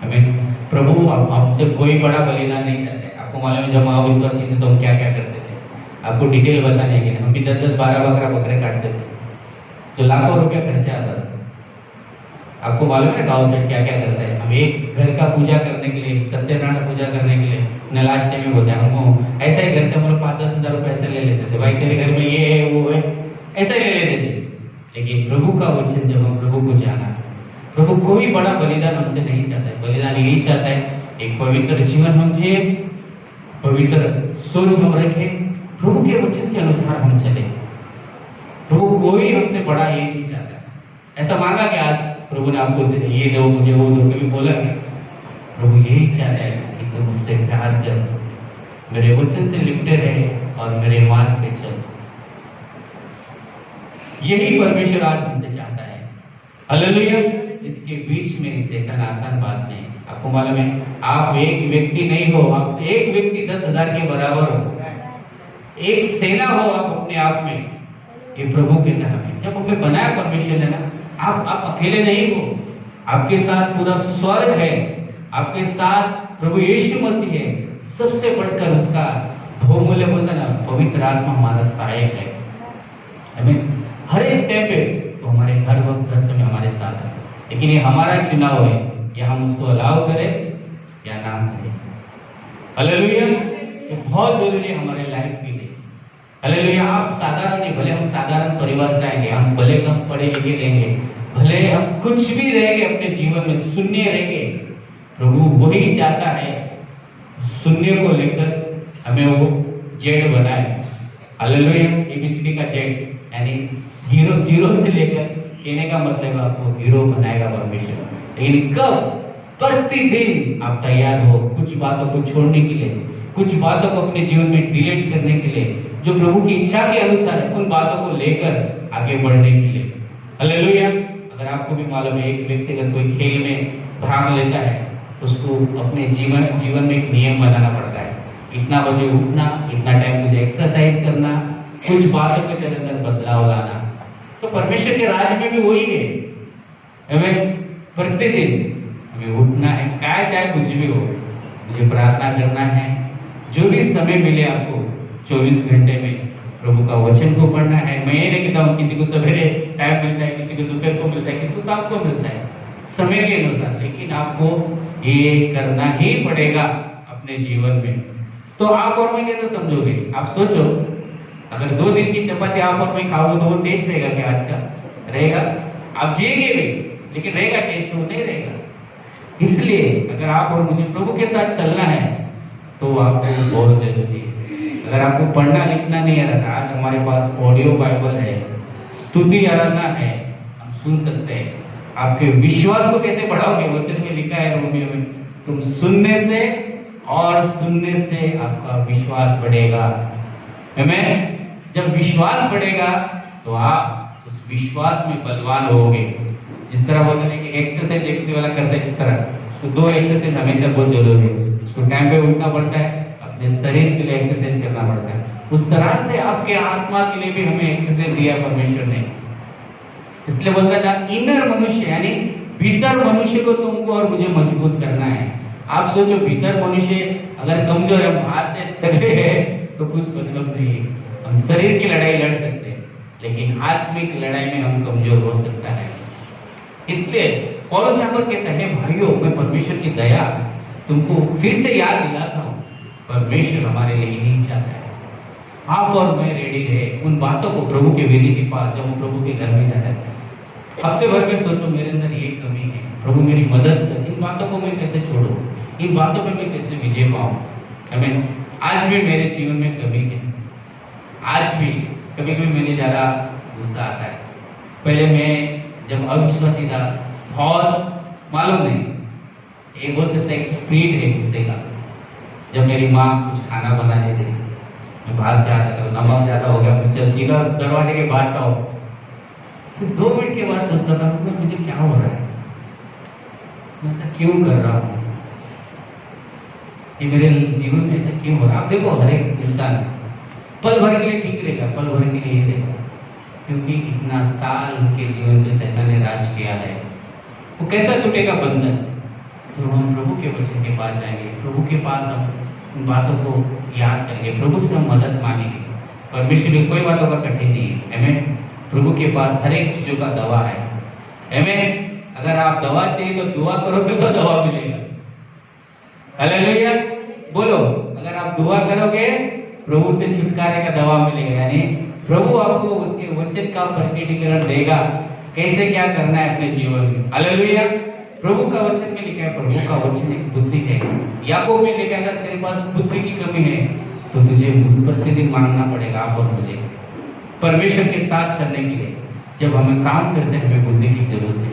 हमें प्रभु हमसे कोई बड़ा बलिदान नहीं चाहते। आपको मालूम है जब हम अविश्वासी थे तो हम क्या क्या करते थे, आपको डिटेल बताने के लिए हम भी 10-12 बकरे काटते थे, तो लाखों रुपया खर्चा आता था। आपको मालूम है गांव से क्या क्या करता है, हम एक घर का पूजा करने के लिए, सत्यनारायण पूजा करने के लिए नलाष्टे में होता है, हम ऐसा ही घर से हम लोग 5-10 हजार रुपए ऐसे ले लेते थे, भाई तेरे घर में ये है वो है ऐसा ही ले लेते थे। लेकिन प्रभु का वचन जब हम प्रभु को जाना, प्रभु कोई बड़ा बलिदान हमसे नहीं चाहता है, बलिदान यही चाहता है एक पवित्र जीवन हम जिए, पवित्र सोच हम रखें, प्रभु के वचन के अनुसार हम चले। प्रभु कोई हमसे बड़ा ये नहीं चाहता। ऐसा मांगा कि आज प्रभु ने आपको ये दो मुझे वो दो, कभी बोला कि प्रभु यही चाहता है कि तुम मुझसे प्यार कर, मेरे वचन से लिपटे रहे और मेरे मार्ग पे चल। यही परमेश्वर आज हमसे चाहता है। हालेलुया। इसके बीच में शैतान आसान बात नहीं। आपको मालूम है आप एक व्यक्ति नहीं हो, आप एक व्यक्ति 10,000 के बराबर हो, एक सेना हो आप अपने आप में। ये प्रभु के नाम है। जब हमें बनाया परमेश्वर ने ना, आप अकेले नहीं हो, आपके साथ पूरा स्वर्ग है, आपके साथ प्रभु यीशु मसीह है, सबसे बढ़कर उसका बहुमूल्य बोलता ना पवित्र आत्मा हमारा सहायक है। हमें हर एक टाइम पे तो हमारे हर वक्त हर समय हमारे साथ है, लेकिन ये हमारा चुनाव है कि हम उसको अलाउ करें या ना करें। हालेलुया। तो बहुत जरूरी है हमारे लाइफ के लिए। हालेलुया। आप साधारण नहीं, भले हम साधारण परिवार से आएंगे, हम भले कम पढ़े लिखे रहेंगे, भले हम कुछ भी रहेंगे अपने जीवन में, शून्य रहेंगे, प्रभु वही चाहता है शून्य को लेकर हमें वो जेड बनाए। हालेलुया। एबीसीडी का जेड यानी जीरो से लेकर, कहने का मतलब आपको हीरो बनाएगा परमेश्वर। लेकिन कब? प्रतिदिन आप तैयार हो कुछ बातों को छोड़ने के लिए, कुछ बातों को अपने जीवन में डिलीट करने के लिए, जो प्रभु की इच्छा के अनुसार है, उन बातों को लेकर आगे बढ़ने के लिए। हालेलुया। अगर आपको भी मालूम है, एक व्यक्ति अगर कोई खेल में भाग लेता है तो उसको अपने जीवन में एक नियम बनाना पड़ता है। इतना बजे उठना, इतना टाइम मुझे एक्सरसाइज करना, कुछ बातों के तेरे अंदर बदलाव लाना। तो परमेश्वर के राज में भी वही है। हमें प्रतिदिन हमें उठना है, चाहे कुछ भी हो, मुझे प्रार्थना करना है। जो भी समय मिले आपको 24 घंटे में प्रभु का वचन को पढ़ना है। मैं ये नहीं कहता हूँ किसी को सवेरे टाइम मिलता है, किसी को दोपहर को मिलता है, किसी को शाम को मिलता है, समय के अनुसार, लेकिन आपको ये करना ही पड़ेगा अपने जीवन में। तो आप और मैं कैसे समझोगे? आप सोचो, अगर 2 दिन की चपाती आप और मैं खाओगे तो वो टेस्ट रहेगा क्या आज का? रहेगा? आप जिएंगे भी, लेकिन रहेगा टेस्ट? वो नहीं रहेगा। इसलिए अगर आप और मुझे प्रभु के साथ चलना है तो आपको बहुत जरूरी है। अगर आपको पढ़ना लिखना नहीं आ रहा, आज हमारे पास ऑडियो बाइबल है, स्तुति आराधना है, हम सुन सकते हैं। आपके विश्वास को कैसे बढ़ाओगे? वचन में लिखा है रोमियो में, तुम सुनने से और सुनने से आपका विश्वास बढ़ेगा। हमें जब विश्वास बढ़ेगा तो आप उस विश्वास में बलवान होगे। जिस तरह बोलते हैं कि एक्सरसाइज व्यक्ति वाला करता है, जिस तरह उसको 2 एक्सरसाइज हमेशा बहुत जरूरी है। उसको टाइम पे उठना पड़ता है, अपने शरीर के लिए एक्सरसाइज करना पड़ता है। उस तरह से आपके आत्मा के लिए भी हमें एक्सरसाइज दिया परमेश्वर ने। इसलिए बोलता था इनर मनुष्य यानी भीतर मनुष्य को तुमको और मुझे मजबूत करना है। आप सोचो, भीतर मनुष्य अगर कमजोर है, बाहर से तगड़े है तो कुछ मतलब नहीं है। हम शरीर की लड़ाई लड़ सकते हैं, लेकिन आत्मिक लड़ाई में हम कमजोर हो सकता है। इसलिए पौलुस यहाँ पर कहता है, भाइयों मैं परमेश्वर की दया तुमको फिर से याद दिलाता हूँ, परमेश्वर हमारे लिए यही चाहता है, आप और मैं रेडी रहे उन बातों को प्रभु के वेदी के पास, जब हम प्रभु के घर में जाते हैं, हफ्ते भर में सोचो मेरे अंदर ये कमी है, प्रभु मेरी मदद कर, इन बातों को मैं कैसे छोड़ूं, इन बातों पर मैं कैसे विजय पाऊं। हमें आज भी मेरे जीवन में कमी है, आज भी कभी कभी मुझे ज्यादा गुस्सा आता है। पहले मैं जब अविश्वासी था, बहुत मालूम नहीं, एक बोल सकता है स्पीड है गुस्से का। जब मेरी माँ कुछ खाना बना देती, मैं बाहर से आता था, नमक ज्यादा हो गया, मुझसे सीधा दरवाजे के बाहर का हो, तो 2 मिनट के बाद सोचता था मुझे क्या हो रहा है, मैं ऐसा क्यों कर रहा हूँ, ये मेरे जीवन में ऐसा क्यों हो रहा है। आप देखो, हर एक इंसान पल भर के लिए ठीक रहेगा, पल भर के लिए रहेगा, क्योंकि इतना साल उनके जीवन में शैतान ने राज किया है। वो कैसा टूटेगा बंधन? तो हम प्रभु के वचन के पास जाएंगे, प्रभु के पास हम उन बातों को याद करेंगे, प्रभु से हम मदद मांगेंगे। परमेश्वर की कोई बातों का कठिन नहीं है। हमें प्रभु के पास हर एक चीजों का दवा है। हमें अगर आप दवा चाहिए तो दुआ करोगे तो दवा मिलेगा। हालेलुया बोलो, अगर आप दुआ करोगे प्रभु से छुटकारे का दवा मिलेगा, यानी प्रभु आपको उसके वचन का प्रकटीकरण देगा, कैसे क्या करना है अपने जीवन में। हालेलुया। प्रभु का वचन में लिखा है, प्रभु का वचन एक बुद्धि है। याकूब में लिखा है, अगर तेरे पास बुद्धि की कमी है तो तुझे प्रतिदिन मांगना पड़ेगा, आप और मुझे, परमेश्वर के साथ चलने के लिए। जब हमें काम करते हैं हमें बुद्धि की जरूरत है,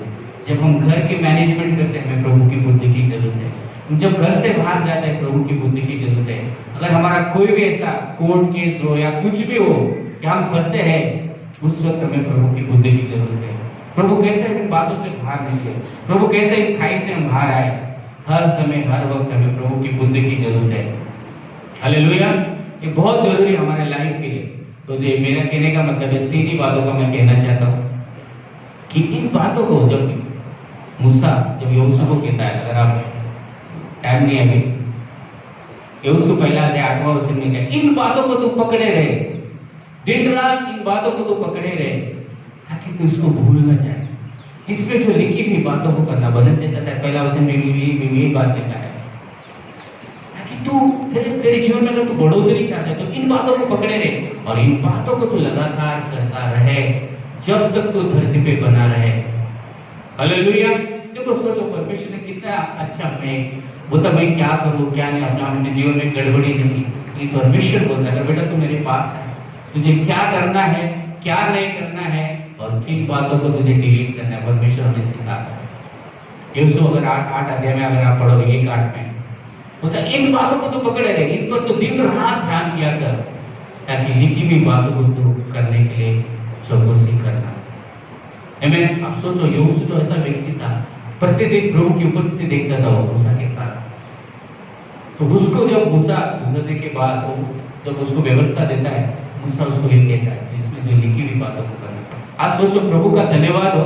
जब हम घर के मैनेजमेंट करते हैं हमें प्रभु की बुद्धि की जरूरत है, जब घर से बाहर जाता है प्रभु की बुद्धि की जरूरत है। अगर हमारा कोई भी ऐसा कोर्ट केस हो या कुछ भी हो कि हम फंसे हैं, उस वक्त हमें प्रभु की बुद्धि की जरूरत है। प्रभु कैसे इन बातों से बाहर निकले, प्रभु कैसे इन खाई से हम बाहर आए, हर समय हर वक्त हमें प्रभु की बुद्धि की जरूरत है। हालेलुया। ये बहुत जरूरी है हमारे लाइफ के लिए। तो ये मेरा कहने का मतलब है, 3 ही बातों का मैं कहना चाहता हूँ कि इन बातों को जब मूसा जब यहोशू को कहता है, अगर आप टाइम नहीं अभी, यहोशू पहला अध्याय 8वां वचन में कहता है, इन बातों को तू पकड़े रहे, दिन रात इन बातों को तू पकड़े रहे, ताकि तू इसको भूल न जाए। इसमें जो लिखी हुई बातों को करना, भजन से पहला वचन में यही बात लिखा है, ताकि तू तेरे जीवन में अगर तू बढ़ोतरी चाहता है तो इन बातों को पकड़े रहे, और इन बातों को तू लगातार करता रहे जब तक तू धरती पे बना रहे। हालेलुया। देखो सोचो परमेश्वर ने कितना अच्छा मैं बोलता मैं क्या करूं क्या नहीं, अपने जीवन में गड़बड़ी नहीं। लेकिन परमेश्वर बोलता है बेटा तू मेरे पास है, तुझे क्या करना है क्या नहीं करना है और किन बातों को तुझे डिलीट करना है, परमेश्वर हमें सिखाता है। यीशु अगर 8 अध्याय में अगर आप पढ़ोगे 1:8 में बोलता इन बातों को तो पकड़े रहे, इन पर तो दिन रात ध्यान किया कर ताकि लिखी हुई बातों को तू करने के लिए चौकसी करना। आमीन। आप सोचो यीशु तो ऐसा व्यक्ति था, प्रतिदिन प्रभु की उपस्थिति देखता था वो मूसा के साथ। तो उसको जब मूसा गुजरने के बाद वो जब उसको व्यवस्था देता है, मूसा उसको ये कहता है कि इसमें जो लिखी हुई बातों को करना। आज सोचो प्रभु का धन्यवाद हो,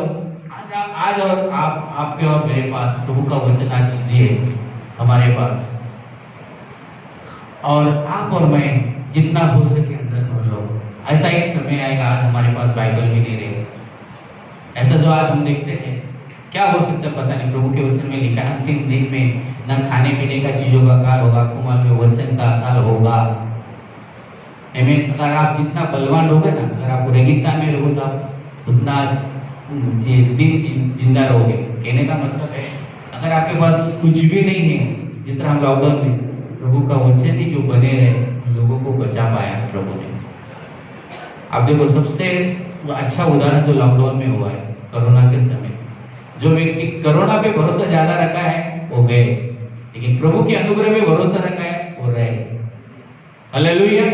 आज और आपके और मेरे पास प्रभु का वचन आ कीजिए हमारे पास, और आप और मैं जितना हो सके अंदर भर लो। ऐसा एक समय आएगा आज हमारे पास बाइबल भी नहीं रहेगा। ऐसा जो आज हम देखते हैं क्या हो सकता है पता नहीं। प्रभु के वचन में लिखा है अंतिम दिन में न खाने पीने का चीजों का काल होगा, कुमार में वचन का काल होगा। अगर आप जितना बलवान रहोगे ना, अगर आप रेगिस्तान में रहोगे तो उतना दिन जिंदा रहोगे। कहने का मतलब है अगर आपके पास कुछ भी नहीं है, जिस तरह हम लॉकडाउन में प्रभु का वचन ही जो बने रहे लोगों को बचा पाया प्रभु ने। आप देखो सबसे अच्छा उदाहरण जो लॉकडाउन में हुआ है कोरोना के समय, जो व्यक्ति कोरोना पे भरोसा ज्यादा रखा है वो गए, लेकिन प्रभु के अनुग्रह में भरोसा रखा है वो रहे। हालेलुया।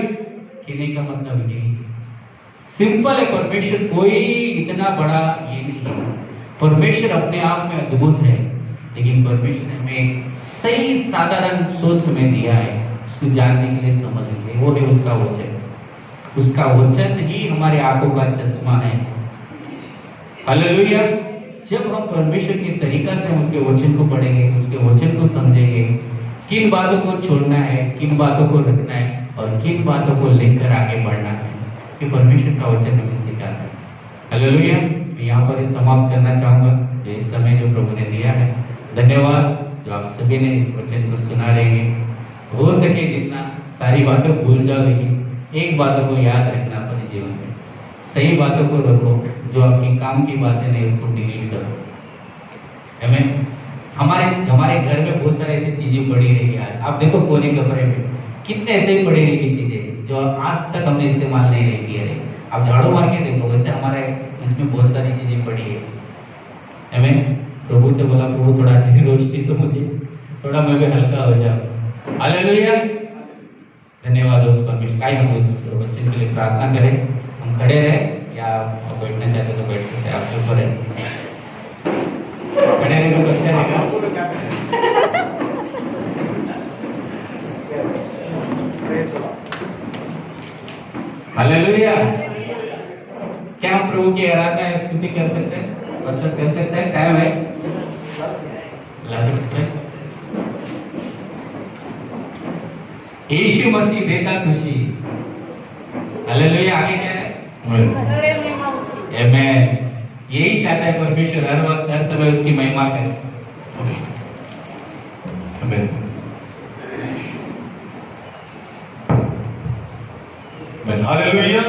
कहने का मतलब ये सिंपल है, परमेश्वर कोई इतना बड़ा ये नहीं है। परमेश्वर अपने आप में अद्भुत है, लेकिन परमेश्वर ने हमें सही साधारण सोच हमें दिया है उसको जानने के लिए, समझने के लिए। वो है उसका वचन। उसका वचन ही हमारे आंखों का चश्मा है। हालेलुया। जब हम परमेश्वर के तरीका से हम उसके वचन को पढ़ेंगे, उसके वचन को समझेंगे, किन बातों को छोड़ना है, किन बातों को रखना है और किन बातों को लेकर आगे बढ़ना है, कि परमेश्वर का वचन हमें सिखाता है। हालेलुया। मैं यहाँ पर समाप्त करना चाहूंगा इस समय जो प्रभु ने दिया है। धन्यवाद जो आप सभी ने इस वचन को सुना रहे हैं। हो सके जितना सारी बातों भूल जाओ, लेकिन एक बातों को याद रखना अपने जीवन में, सही बातों को रखो, जो आपकी काम की बातें नहीं उसको डिलीट करो। हमें हमारे घर में बहुत सारी ऐसी चीजें पड़ी रहेगी। आज आप देखो कोने कमरे में कितने ऐसे ही पड़ी रहेगी चीजें जो आज तक हमने इस्तेमाल नहीं रही की है। आप झाड़ू मार के देखो, वैसे हमारे इसमें बहुत सारी चीजें पड़ी है। हमें प्रभु से बोला प्रभु थोड़ा धीरे रोशनी तो मुझे थोड़ा मैं भी हल्का हो जाऊं। हालेलुया। धन्यवाद उस परमेश्वर का। हम उस वचन के लिए प्रार्थना करें। हम खड़े रहे या आप बैठना चाहते तो बैठ सकते हैं, आपके ऊपर है। खड़े रहने को अच्छा रहेगा। हालेलुया। क्या हम प्रभु की आराधना या स्तुति कर सकते हैं, वर्षिप कर सकते हैं? टाइम है ला सकते हैं। यीशु मसीह देता खुशी। हालेलुया। आगे क्या है? आमेन। यही चाहता है परमेश्वर, हर वक्त हर समय उसकी महिमा करे। आमेन। हालेलुया।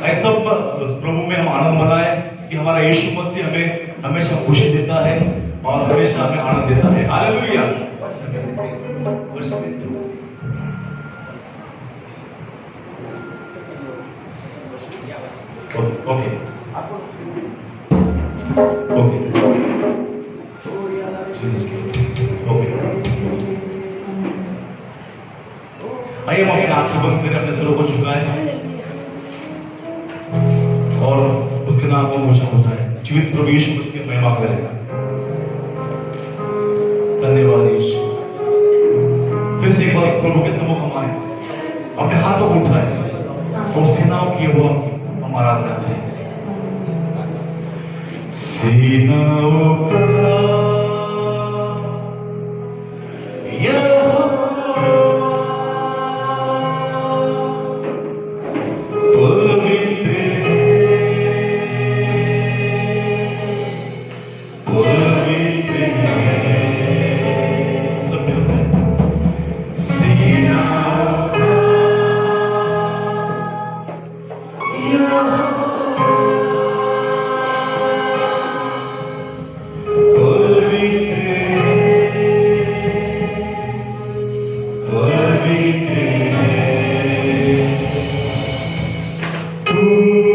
ऐसा प्रभु में हम आनंद मनाए कि हमारा यीशु मसीह हमें हमेशा खुशी देता है और हमेशा हमें आनंद देता है। हालेलुया। ओके ओके आइए हम अपनी आंखें बंद करें, अपने सिरों को झुकाएं और उसके नाम को घोषणा होता है। जीवित प्रभु यीशु उसकी महिमा करेगा। धन्यवाद यीशु। फिर से एक बार उस प्रभु के सम्मुख हम आए, अपने हाथों को उठाए और सीनाओं की वो हम आराधना करें। सीनाओं का पवित्र है। तू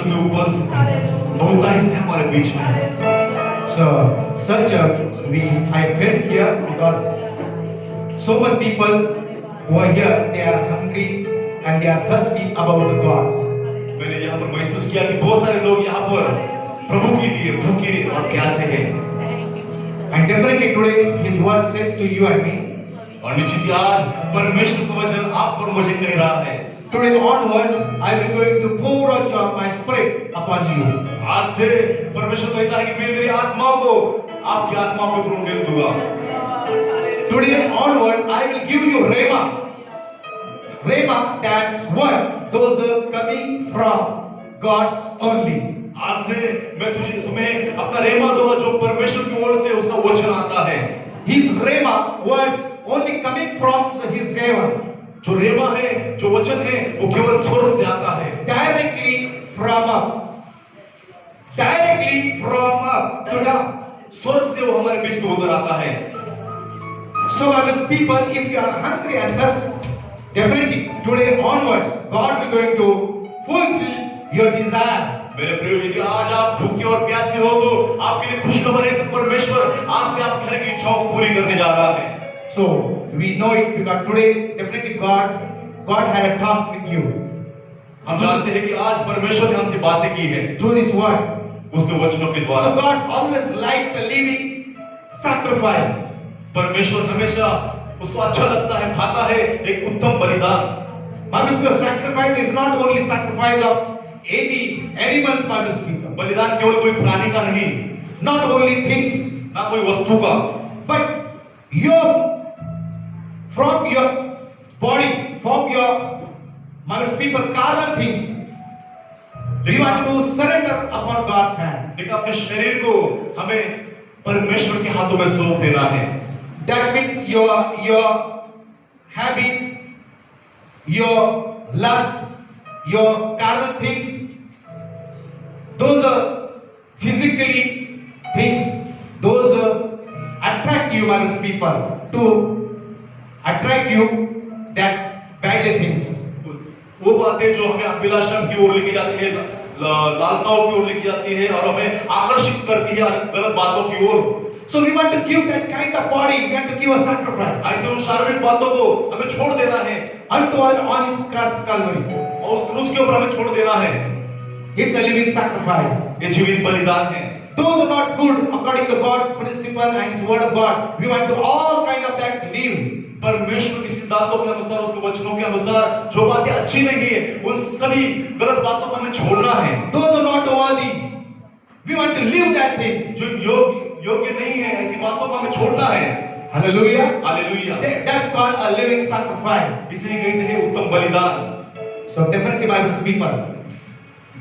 की उपस्थिति बहुतायत से हमारे बीच में है। So, such I felt here because so many people who are here, they are hungry and they are thirsty about the gods. मैंने यहाँ पर महसूस किया कि बहुत सारे लोग यहाँ पर प्रभु के लिए भूखे और प्यासे हैं। And definitely today His word says to you and me, और निश्चित ही आज परमेश्वर का वचन आप और मुझे कह रहा है, today onwards I will going to pour out my spirit upon you. आज से परमेश्वर कहता है कि मैं मेरी आत्मा को आपकी आत्मा को उंडेल दूंगा। Today onward I will give you rhema. Rhema, that's what those are coming from God's only. आज से मैं तुम्हें अपना रेमा दूंगा जो परमेश्वर की ओर से उसका वचन आता है। His rhema words only coming from His heaven. जो रेमा है, जो वचन है, वो केवल स्वर्ग से आता है। Directly from up. Directly from up to down. स्वर्ग से वो हमारे बीच में उतर आता है। So, as people, if you are hungry and thirsty, definitely today onwards, God is going to fulfill your desire. मेरे प्रिय यदि आज आप भूखे और प्यासे हो तो आपके लिए खुशखबर है कि परमेश्वर आज से आपके घर की इच्छाओं को पूरी करने जा रहा है। So we know it because today definitely God had a talk with you. हम जानते हैं कि आज परमेश्वर ने हमसे बातें की है Through His word. उसके वचनों के So द्वारा। God always liked the living sacrifice. परमेश्वर हमेशा उसको अच्छा लगता है, भाता है एक उत्तम बलिदान। Bible sacrifice is not only sacrifice of any animals, Bible speaker. बलिदान केवल कोई प्राणी का नहीं, Not only things, ना कोई वस्तु का, but from your body, from your Bible people carnal things. We want to surrender upon God's hand. लेकिन अपने शरीर को हमें परमेश्वर के हाथों में सौंप देना है। That means your habit, your lust, your carnal things, those are physically things, those attract you, my people, to attract you that badly things. वो बातें जो हमें अभिलाषा की ओर लेके जाती है, लालसाओं की ओर लेके जाती है और हमें आकर्षित करती है गलत बातों की ओर। So we want to give that kind of body, we want to give a sacrifice. ऐसे उन शारीरिक बातों को हमें छोड़ देना है Unto on His cross Calvary. और उस क्रूस के ऊपर हमें छोड़ देना है। It's a living sacrifice. ये जीवित बलिदान है। Those are not good according to God's principle and His word of God. We want to all kind of that live. परमेश्वर के सिद्धांतों के अनुसार, उसके वचनों के अनुसार जो बातें अच्छी नहीं है, उन सभी गलत बातों को हमें छोड़ना है। Those are not worthy. We want to live that things. जो योग्य नहीं है, ऐसी बातों को हमें छोड़ना है। Hallelujah. Hallelujah. That's called a living sacrifice. इसे कहते हैं उत्तम बलिदान। So definitely Bible people.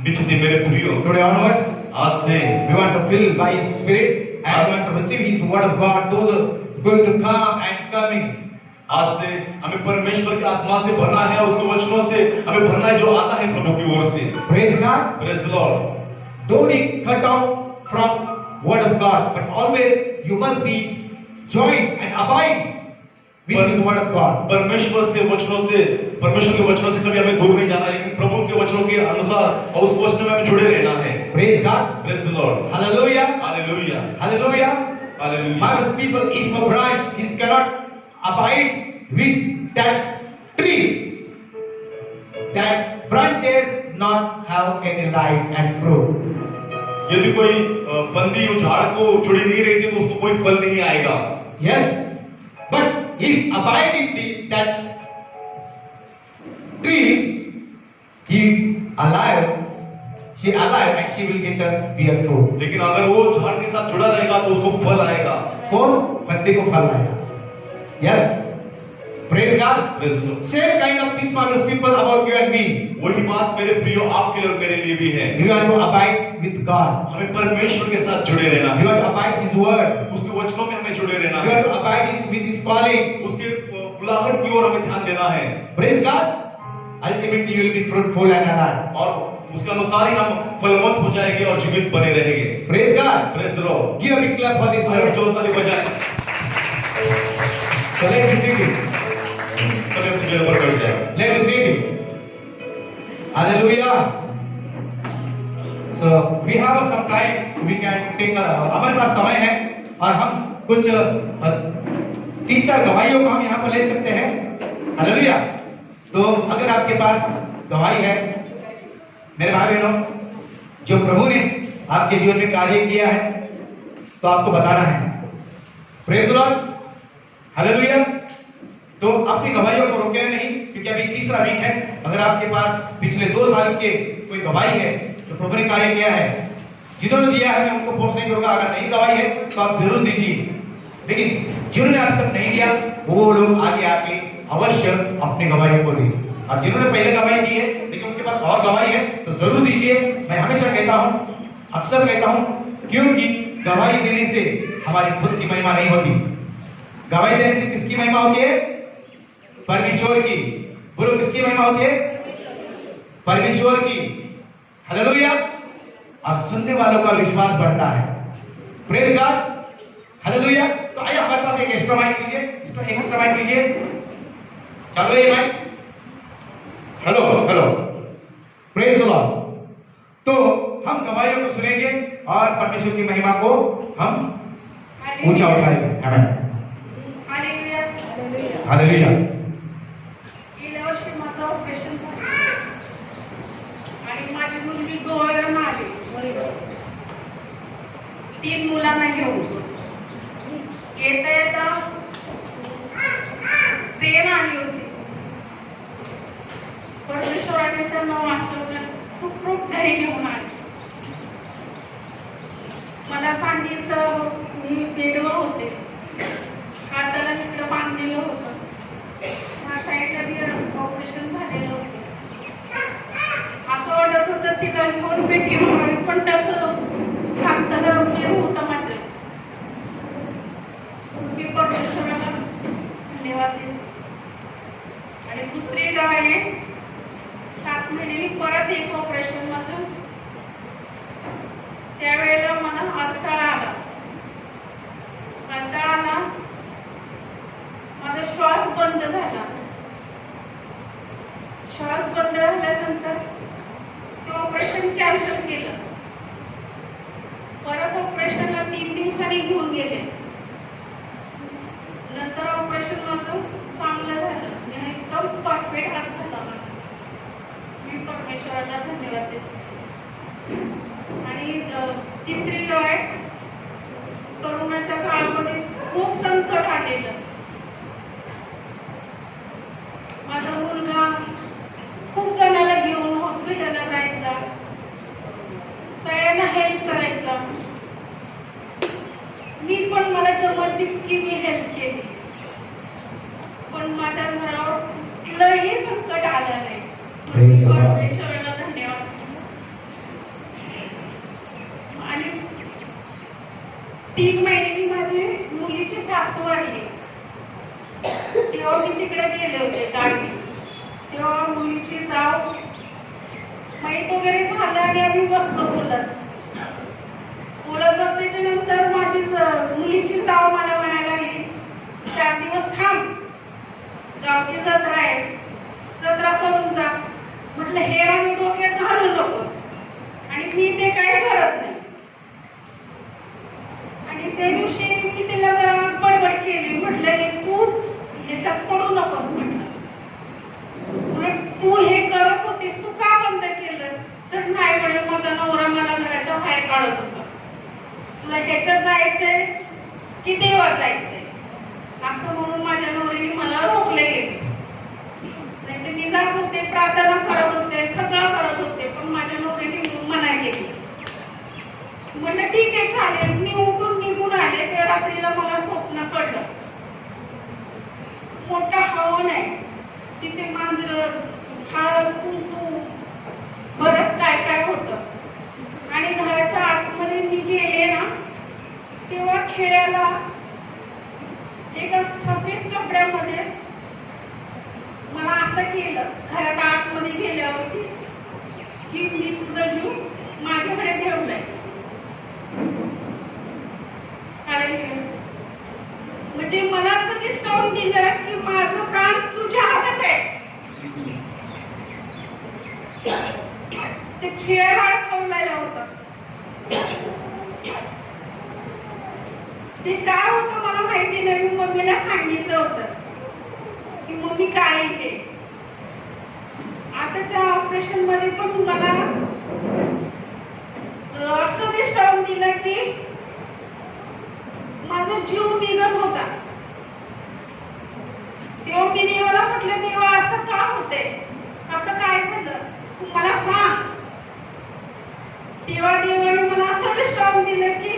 निश्चित ही मेरे प्रियो, Today onwards, आज से we want to fill by His Spirit and we want to receive His word of God. Those are going to come and coming. आज से हमें परमेश्वर की आत्मा से भरना है, उसके वचनों से हमें भरना है जो आता है प्रभु की ओर से। Praise God. Praise the Lord. Don't be cut out from word of God, but always you must be joined and abide with His word of God. परमेश्वर के वचनों से कभी हमें दूर नहीं जाना, लेकिन प्रभु के वचनों के अनुसार और उस वचन में हमें जुड़े रहना है। Praise God. Praise the Lord. Hallelujah. Hallelujah. Hallelujah. Hallelujah. Bible people, if a branch is cannot abide with that trees, that branches not have any life and fruit. यदि कोई बंदी उस झाड़ को जुड़ी नहीं रहती तो उसको कोई फल नहीं आएगा। Yes, but if abide in that trees, he is alive, she alive and she will get a bear fruit. लेकिन अगर वो झाड़ के साथ जुड़ा रहेगा तो उसको फल आएगा। कौन? बंदे को फल आएगा। Yes. Praise God. Praise the Lord. Same kind of things for those people about you and me. वही बात मेरे प्रियो आपके लिए और मेरे लिए भी है। You want to abide with God. हमें परमेश्वर के साथ जुड़े रहना You है। want to abide His word. उसके वचनों में हमें जुड़े रहना You है। want to abide with His calling. उसके बुलाहट की ओर हमें ध्यान देना है। Praise God. Ultimately, you will be fruitful and alive. और उसके अनुसार ही हम फलवंत हो जाएंगे और जीवित बने रहेंगे। Praise God. Praise the Lord. Give a big clap for this. आइए जोर ताली बजाएं। So let me sing it. सभी अपनी जगह पर बैठ जाएं। Let me sing it. Hallelujah. So we have some time. We can take. हमारे पास समय है और हम कुछ 3-4 गवाहियों को हम यहाँ पर ले सकते हैं। हालेलुया। तो अगर आपके पास गवाही है, मेरे भाई बहनों, जो प्रभु ने आपके जीवन में कार्य किया है, तो आपको बताना है। Praise the Lord. हालेलुया। तो अपनी गवाहियों को रोके नहीं, क्योंकि अभी तीसरा वीक है। अगर आपके पास पिछले 2 साल के कोई गवाही है तो प्रभु ने कार्य किया है, जिन्होंने दिया है मैं उनको फोर्स नहीं करूंगा। अगर नहीं गवाही है तो आप जरूर दीजिए, लेकिन जिन्होंने अब तक नहीं दिया वो लोग आगे आके अवश्य अपनी गवाही को दें। और जिन्होंने पहले गवाही दी है लेकिन उनके पास और गवाही है तो जरूर दीजिए। मैं हमेशा कहता हूं, अक्सर कहता हूं, क्योंकि गवाही देने से हमारी खुद की महिमा नहीं होती। गवाही देने से किसकी महिमा होती है? परमेश्वर की। बोलो, किसकी महिमा होती है? परमेश्वर की। हालेलुया। और सुनने वालों का विश्वास बढ़ता है। Praise God. हालेलुया। तो आइए हमारे पास एक एक्स्ट्रा माइक लीजिए, एक एक्स्ट्रा माइक लीजिए। चलो ये mike. Hello hello. Praise the Lord. तो हम गवाहियों को सुनेंगे और परमेश्वर की महिमा को हम ऊंचा उठाएंगे। आमीन। हालेलुया। हालेलुया। गेल्या वर्षी माझं ऑपरेशन झालं आणि माझी मुलगी गोव्याला आली 3 मुलांना घेऊन। येता येता ट्रेन आली होती, परमेश्वराने त्यांना वाचवलं, सुखरूप घरी घेऊन आले। मला सांगितलं, मी बेडवर होते, हाताला तिकडं बांधलेलं होतं, साईडला बी ऑपरेशन झालेलं होतं। असं वाटत होतं तिला घेऊन भेटी व्हावी, पण तसं हाताला हे होतं माझं। मी परमेश्वराला धन्यवाद देते। आणि दुसरी गाव आहे, 7 महिन्यांनी परत एक ऑपरेशन मधून, त्यावेळेला मला अडथळा आला। माझा श्वास बंद झाला। श्वास बंद झाल्यानंतर ते ऑपरेशन कॅन्सल केलं। परत ऑपरेशनला 3 दिवसांनी घेऊन गेले। नंतर ऑपरेशन माझं चांगलं झालं, एकदम परफेक्ट हात झाला मला। मी परमेश्वराला धन्यवाद देते। आणि तिसरी जो आहे, करोनाच्या काळामध्ये खूप संकट आलेलं। माझा मुलगा खूप जणांना घेऊन हॉस्पिटलला जायचा, सगळ्यांना हेल्प करायचा। मी पण मला जमत तितकी मी हेल्प केली, पण माझ्या घरावर कुठलंही संकट आलं नाही। परमेश्वराला धन्यवाद। आणि 3 महिन्यांनी माझी मुलीची सासू वाढली, तेव्हा मी तिकडे गेले होते गाडी। तेव्हा मुलीची जाव माहीत वगैरे झालं आणि आम्ही बसलो बोलत बसल्याच्या नंतर माझी मुलीची जाव मला म्हणायला लागली, 4 दिवस थांब, गावची जत्रा आहे, जत्रा करून जा। म्हटलं हे आणि डोक्यात घालू नकोस, आणि मी ते काही करत नाही। आणि त्या दिवशी मी तिला जरा बडबड केली, म्हटलं तूच ह्याच्यात पडू नकोस, म्हटलं तू हे करत होतीस, तू का बंद केलं? तर नाही म्हणे, माझा नवरा मला घराच्या बाहेर काढत होता, तुला ह्याच्यात जायचंय की देवात जायचंय असं म्हणून माझ्या नवऱ्याने मला रोखले गेले। नाही तर मी जात होते, प्रार्थना करत होते, सगळं करत होते, पण माझ्या नवऱ्याने मना केली। म्हणलं ठीक आहे चालेल। मी उठून निघून आले, त्या रात्रीला मला स्वप्न पडलं, मोठा हवन आहे, तिथे मांजर, हळद, कुंकू, बरंच काय काय होतं। आणि घराच्या आतमध्ये मी गेले ना, तेव्हा खेळ्याला एका सफेद कपड्यामध्ये मला असं केलं, घरात आतमध्ये गेल्यावरती, की मी तुझा जीव माझ्याकडे ठेवलाय। म्हणजे मला असं डिस्काउंट दिलं की माझं प्राण तुझ्या हातात आहे। ते खेळ अडकवलेला होता, मम्मी काय आहे. आताच्या ऑपरेशन मध्ये पण मला असं दिसतं दिलं की माझा जीव निघत होता. तेव्हा मी देवाला म्हटलं, देवा असं का होते, असं काय झालं, तू मला सांग. तेव्हा देवाने मला असं विश्राम दिलं की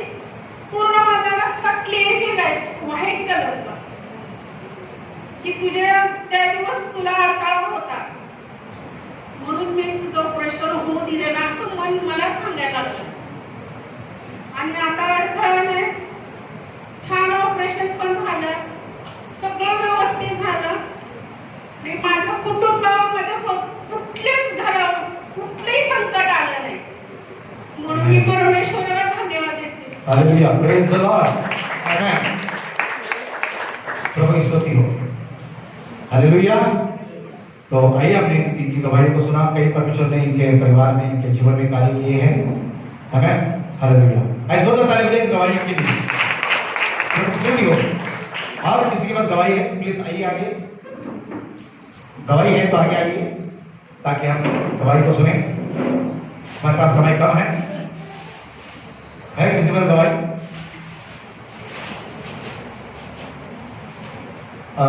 पूर्ण माझा रस्ता क्लिअर केलायस व्हाईट कलरचा, की तुझ्या त्या दिवस तुला अडथळा होता म्हणून मी तुझं ऑपरेशन होऊ दिलं ना, असं मन मला सांगायला लागलं. आणि आता अडथळ्याने छान ऑपरेशन पण झालं, सगळं व्यवस्थित झालं. आणि माझ्या कुटुंबावर माझ्या कुठल्याच घरावर कुठलंही संकट आलं नाही, म्हणून मी परमेश्वराला धन्यवाद देते. हालेलुया, प्रेज द लॉर्ड, आमेन. प्रभु की स्तुति हो. हालेलुया. तो आइए आपने इनकी गवाही को सुना. कई परमेश्वर ने इनके परिवार में, इनके जीवन में कार्य किए हैं. आमेन. हालेलुया. आइए जोरदार ताली बजाइए इस गवाही के लिए. स्तुति हो. और किसी के पास गवाही है प्लीज आइए आगे. गवाही है तो आगे आइए ताकि हम गवाही को सुने. हमारे पास समय कम है किसी पर गवाही?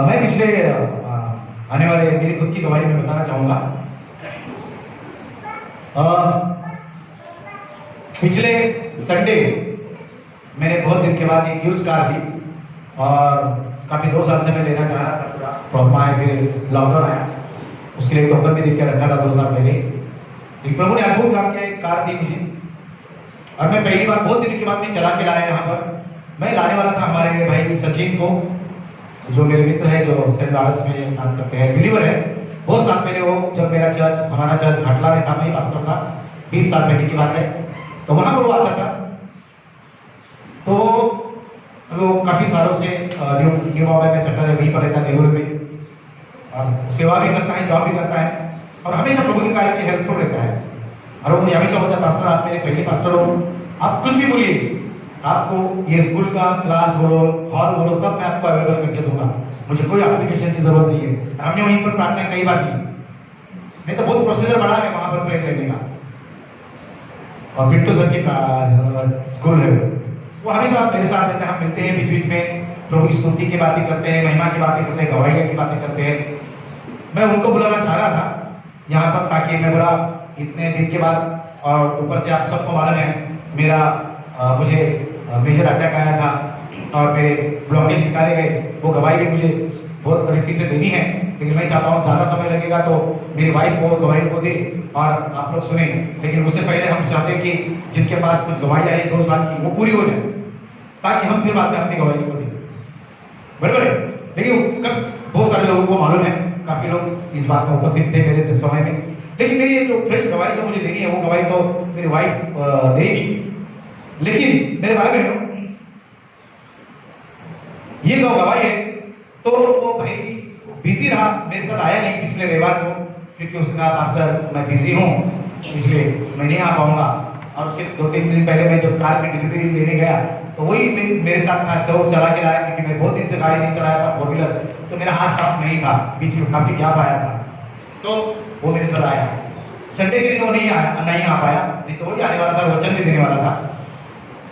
मैं पिछले आने वाले मेरी खुद की गवाही में बताना चाहूंगा. पिछले संडे मैंने बहुत दिन के बाद एक यूज कार ली और काफी 2 साल से मैं लेना चाह रहा था. पूरा प्रॉब्लम आया, फिर लॉकडाउन आया, उसके लिए टोकन भी देख के रखा था 2 साल पहले. लेकिन प्रभु ने अद्भुत काम किया, एक कार दी मुझे और मैं पहली बार बहुत दिन के बाद में चला के लाया यहाँ पर. मैं लाने वाला था हमारे भाई सचिन को, जो मेरे मित्र है, जो सेंट लॉरेंस में काम करते हैं, बिलीवर है. बहुत साल पहले वो, जब मेरा चर्च, हमारा चर्च घाटला में था, मैं पास्टर था, 20 साल पहले की बात है, तो वहां पर वो आता था. तो वो काफी सालों से न्यू बॉम्बे में सेटल है, वहीं पर रहता है नेहरू में, और सेवा भी करता है, जॉब भी करता है और हमेशा प्रभु के कार्य में हेल्पफुल रहता है. और वो हमेशा बोलता है, पास्टर आप मेरे पहले पास्टर हो, आप कुछ भी बोलिए, आपको ये स्कूल का क्लास बोलो, हॉल बोलो, सब मैं आपको अवेलेबल करके दूंगा, मुझे कोई एप्लीकेशन की जरूरत नहीं है. हमने वहीं पर प्रार्थना कई बार की. नहीं तो बहुत प्रोसीजर बड़ा है वहां पर प्रेयर करने का. और बिट्टू सर की स्कूल है, वो हमेशा मेरे साथ रहते हैं. हम मिलते हैं बीच बीच में, प्रभु की स्तुति की बातें करते हैं, महिमा की बातें करते हैं, गवाही की बातें करते हैं. मैं उनको बुलाना चाह रहा था यहाँ पर, ताकि मैं बोला इतने दिन के बाद, और ऊपर से आप सबको मालूम है मेरा मुझे मेजर अटैक आया था और मेरे ब्लॉकेज निकाले गए. वो गवाही भी मुझे बहुत तरीके से देनी है, लेकिन मैं चाहता हूँ ज़्यादा समय लगेगा तो मेरी वाइफ वो गवाही को दे और आप लोग सुने. लेकिन उससे पहले हम चाहते हैं कि जिनके पास कुछ गवाही आई 2 साल की, वो पूरी हो जाए, ताकि हम फिर बाद में अपनी गवाही को दें. बराबर है. लेकिन कब बहुत सारे लोगों को मालूम है, काफी लोग इस बात में उपस्थित थे मेरे समय में, लेकिन मेरी ये जो फ्रेश गवाही जो मुझे देनी है, वो गवाही तो मेरी वाइफ देगी. लेकिन मेरे भाई बहनों, ये जो गवाही है, तो वो भाई बिजी रहा, मेरे साथ आया नहीं पिछले रविवार को, क्योंकि उसने कहा पास्टर मैं बिजी हूँ, इसलिए मैं नहीं आ पाऊंगा. और उसके 2-3 दिन पहले मैं जो कार की डिलीवरी देने गया, तो वही मेरे साथ था, चला के लाया, क्योंकि मैं बहुत दिन से गाड़ी नहीं चलाया था, 4 व्हीलर, तो मेरा हाथ साफ नहीं था, बीच में काफी गैप आया था, तो वो मेरे साथ आया. संडे के दिन वो नहीं आ पाया, नहीं तो वही आने वाला था, वचन भी देने वाला था.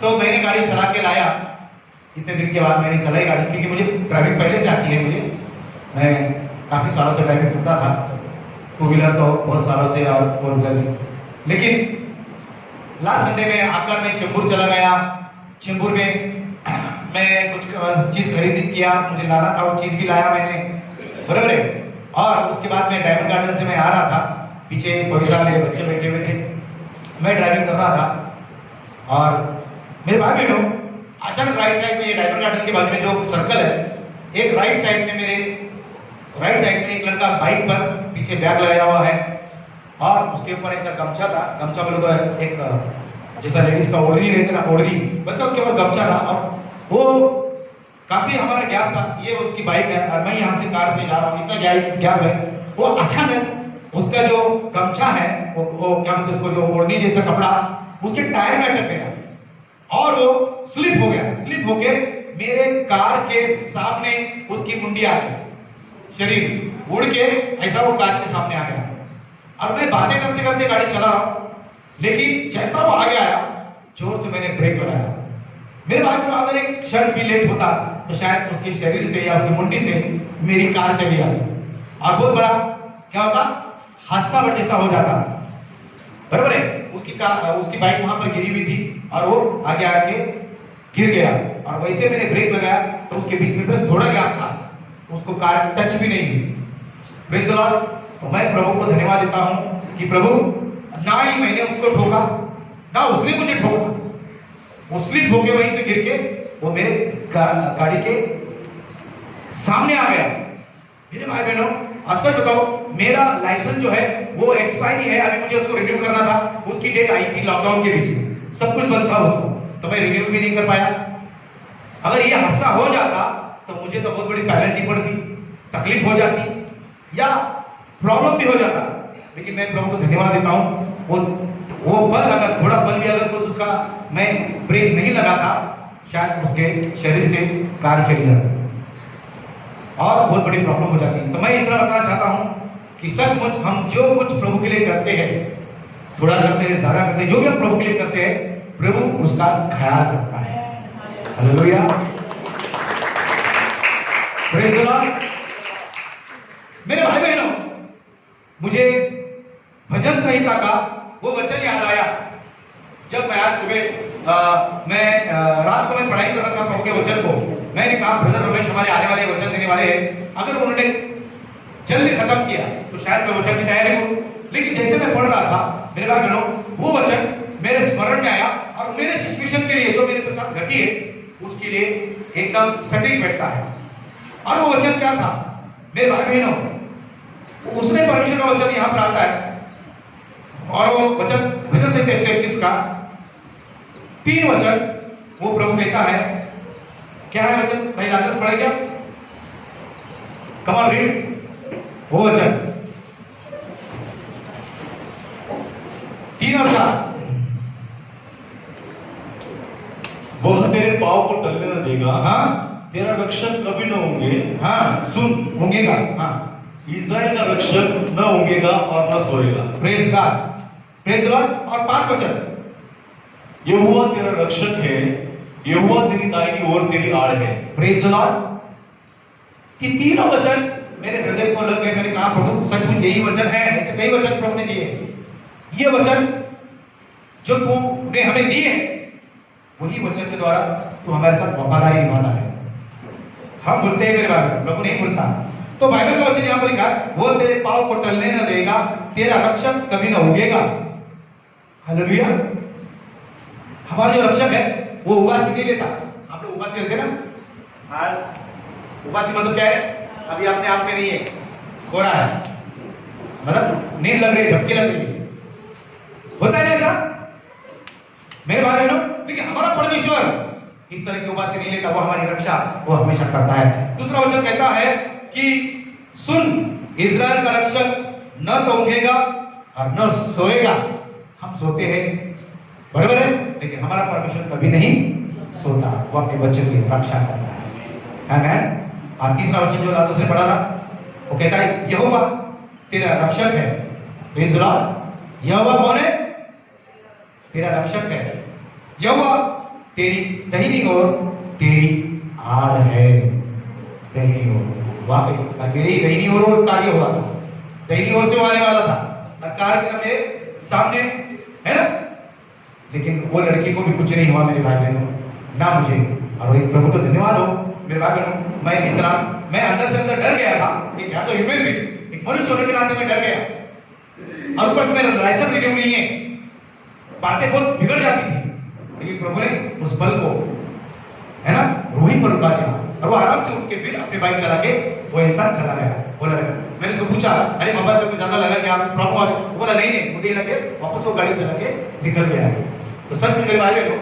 तो मैंने गाड़ी चला के लाया. इतने दिन के बाद मैंने चलाई गाड़ी, क्योंकि मुझे ड्राइविंग पहले से आती है. मैं काफी सालों से ड्राइविंग करता था, 2 व्हीलर तो बहुत सालों से और 4 व्हीलर. लेकिन लास्ट संडे में आकर मैं चेंबूर चला गया. चेंबूर में मैं कुछ चीज खरीदी किया, मुझे लाना था, वो चीज भी लाया मैंने, बराबर है. और उसके बाद मैं डायमंड गार्डन से मैं आ रहा था, पीछे पवित्रा मेरे बच्चे बैठे हुए थे, मैं ड्राइविंग कर रहा था. और मेरे भाई बहनों, अचानक राइट साइड में, ये डायमंड गार्डन के बाजू में जो सर्कल है, एक राइट साइड में एक लड़का बाइक पर पीछे बैग लगाया हुआ है और उसके ऊपर ऐसा गमछा था. गमछा बोलो तो एक जैसा लेडीज का ओढ़नी रहती है ना, ओढ़नी बच्चा, उसके पास गमछा था और वो काफी हमारा गैप था. ये उसकी बाइक है और मैं यहाँ से कार से जा रहा हूँ, इतना गैप है. वो अचानक उसका जो गमछा है, वो क्या बोलते उसको, जो ओढ़नी जैसा कपड़ा, उसके टायर में अटक गया और वो स्लिप हो गया. स्लिप होके मेरे कार के सामने उसकी मुंडी आ गई. शरीर उड़ के ऐसा वो कार के सामने आ गया और मैं बातें करते करते गाड़ी चला रहा हूं, लेकिन जैसा वो आगे आया जोर से मैंने ब्रेक लगाया। मेरे भाई को अगर एक क्षण भी लेट होता तो शायद उसके शरीर से या उसकी मुंडी से मेरी कार चली जाती और बहुत बड़ा क्या होता, हादसा जैसा हो जाता। बराबर है, उसकी बाइक वहां पर गिरी हुई थी और वो आगे आके गिर गया और वैसे मैंने ब्रेक लगाया तो उसके बीच में बस थोड़ा गैप था, उसको कार टच भी नहीं हुई। Praise the Lord. तो मैं प्रभु को धन्यवाद देता हूं कि प्रभु ना ही मैंने उसको ठोका ना उसने मुझे ठोका, वो स्लिप होके वहीं से गिर के वो मेरे गाड़ी के सामने आ गया। मेरे भाई बहनों, और सच बताओ मेरा लाइसेंस जो है वो एक्सपायरी है, अभी मुझे उसको रिन्यू करना था, उसकी डेट आई थी लॉकडाउन के बीच में, सब कुछ बंद था उसको, तो मैं रिन्यू भी नहीं कर पाया। अगर ये हादसा हो जाता तो मुझे तो बहुत बड़ी पेनल्टी पड़ती, तकलीफ हो जाती या प्रॉब्लम भी हो जाता। लेकिन मैं प्रभु को धन्यवाद देता हूँ, वो बल अगर थोड़ा बल भी अगर कुछ उसका मैं ब्रेक नहीं लगाता शायद उसके शरीर से कार चली जाती और बहुत बड़ी प्रॉब्लम हो जाती। तो मैं इतना बताना चाहता हूँ कि सचमुच हम जो कुछ प्रभु के लिए करते हैं, थोड़ा करते हैं ज्यादा करते हैं, जो भी हम प्रभु के लिए करते हैं प्रभु उसका ख्याल रखता है। Hallelujah, praise the Lord. मेरे भाई बहनों, मुझे भजन संहिता का वो वचन याद आया जब मैं आज सुबह मैं रात को मैं पढ़ाई कर रहा था प्रभु के वचन को। मैंने कहा ब्रदर रमेश हमारे आने वाले वचन देने वाले हैं, अगर उन्होंने जल्दी खत्म किया तो शायद मैं वचन की तैयारी हूं। लेकिन जैसे मैं पढ़ रहा था मेरे भाई बहनों, वो वचन मेरे स्मरण में आया और मेरे सिचुएशन के लिए जो मेरे साथ घटी है उसके लिए एकदम सटीक बैठता है। और वो वचन क्या था मेरे भाई बहनों, उसने परमेश्वर का वचन यहां पर आता है और वो वचन भजन संहिता 121 का 3 वचन वो प्रभु कहता है। क्या है वचन भाई? लाजरस पढ़े क्या? कम ऑन रीड वो वचन 3 और 4। वह तेरे पाँव को टलने न देगा, हाँ, तेरा रक्षक कभी न होंगे। हाँ, सुन होंगेगा, हाँ, इस्राएल का रक्षक न होंगेगा और न सोएगा। Praise God, praise Lord. और 5 वचन, यहोवा तेरा रक्षक है, यहोवा तेरी दाहिनी ओर तेरी आड़ है। Praise Lord. कि तीनों वचन मेरे हृदय को लग गए। मैंने कहा प्रभु सचमुच यही वचन है। ऐसे कई वचन प्रभु ने दिए, ये वचन जो तूने हमें दिए वही वचन के द्वारा तू हमारे साथ वफादारी निभाता है। हम बोलते हैं मेरे बाइबल, प्रभु नहीं बोलता। तो बाइबल का वचन यहां पर लिखा है, वो तेरे पांव को टलने न देगा, तेरा रक्षक कभी न उगेगा। हालेलुया। हमारा जो रक्षक है वो उबासी नहीं लेता। आप लोग उबासी लेते ना? आज उबासी मतलब क्या है? अभी अपने आप में नहीं है, हो रहा है, मतलब नींद लग रही है, झपकी लग रही है, होता है ऐसा मेरे भाई बहनों। लेकिन हमारा परमेश्वर इस तरह की उबासी नहीं लेता, वो हमारी रक्षा वो हमेशा करता है। दूसरा वचन कहता है कि सुन, इस्राएल का रक्षक न तो उगेगा और न सोएगा। हम सोते हैं, बराबर है, लेकिन हमारा परमेश्वर कभी नहीं सोता, वो अपने वचन की रक्षा करता है। आमीन। और तीसरा वचन जो लाजरस ने पढ़ा था वो कहता है, यहोवा तेरा रक्षक है। Praise the Lord. यहोवा कौन है? तेरा रक्षक है। यहोवा तेरी दाहिनी ओर तेरी आड़ है। दाहिनी ओर, वाकई मेरी दाहिनी ओर वो कार्य हुआ था, दाहिनी ओर से वो आने वाला था और कार्य मेरे सामने है ना। लेकिन वो लड़की को भी कुछ नहीं हुआ मेरे भाई बहनों, ना मुझे। और वही प्रभु को धन्यवाद हो मेरे भाई बहनों। मैं अंदर से अंदर डर गया था कि क्या तो ह्यूमन बीइंग, एक मनुष्य होने के नाते मैं डर गया। और ऊपर से मेरा लाइसेंस रिन्यू नहीं है, बातें बहुत बिगड़ जाती थी। लेकिन प्रभु ने उस बल को है ना रूही पर उठा दिया और वो आराम से उठ के फिर अपनी बाइक चला के वो इंसान चला गया। बोला, मैंने उसको पूछा, अरे बाबा तेरे को ज्यादा लगा कि आप प्रॉब्लम आ गई? बोला नहीं नहीं, मुझे लगे वापस वो गाड़ी चला के निकल गया। तो सच में मेरे भाई बहनों,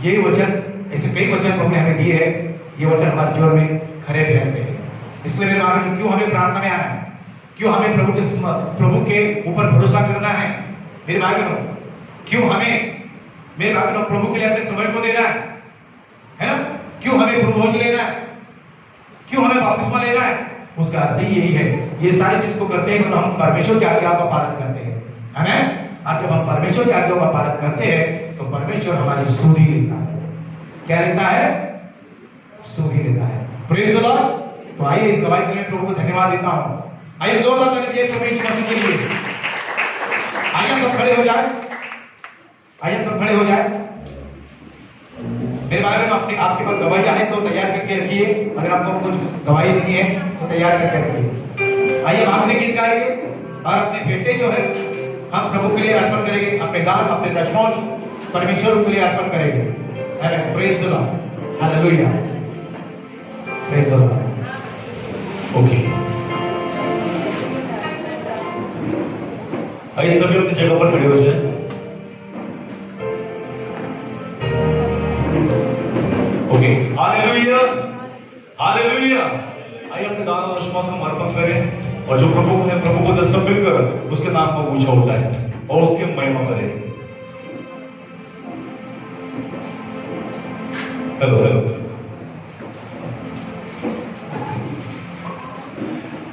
यही वचन, ऐसे कई वचन प्रभु ने हमें दिए हैं, ये वचन हमारे जीवन में खरे रहते हैं। इसलिए मेरे भाई बहनों, क्यों हमें प्रार्थना में आना है, क्यों हमें प्रभु के ऊपर भरोसा करना है मेरे भाई बहनों, क्यों हमें मेरे भाई बहनों प्रभु के लिए अपने समय को देना है ना, क्यों हमें प्रभु लेना है, क्यों हमें बपतिस्मा लेना है, उसका अर्थ ही यही है। ये सारी चीज को करते हैं मतलब हम परमेश्वर की आज्ञा का पालन करते हैं, आमीन। और जब हम परमेश्वर की आज्ञा का पालन करते हैं तो परमेश्वर हमारी सुधि लेता है। क्या लेता है? सुधि लेता है। Praise the Lord. तो आइए इस गवाही के लिए प्रभु को धन्यवाद देता हूं। आइए जोरदार तालियां प्रभु यीशु मसीह के लिए। आइए हम सब खड़े हो जाए, आइए हम सब खड़े हो जाए। मेरे बारे में अपने आपके पास गवाहियां है तो तैयार करके रखिए। अगर आपको कुछ गवाही देनी है तो तैयार करके रखिए। आइए हम आखिरी गीत गाएंगे और अपने बेटे जो है हम प्रभु के लिए अर्पण करेंगे। अपने दान, अपने दशमांश परमेश्वर के लिए अर्पण करेंगे। Praise the Lord, hallelujah, praise the Lord. Okay, आइए सभी अपनी जगह पर खड़े हो जाए। Okay, hallelujah, hallelujah. आइए अपने दान और दशमांश हम अर्पण करें और जो प्रभु को दर्शन मिलकर उसके नाम को ऊंचा उठाए और उसकी महिमा करें। Hello hello.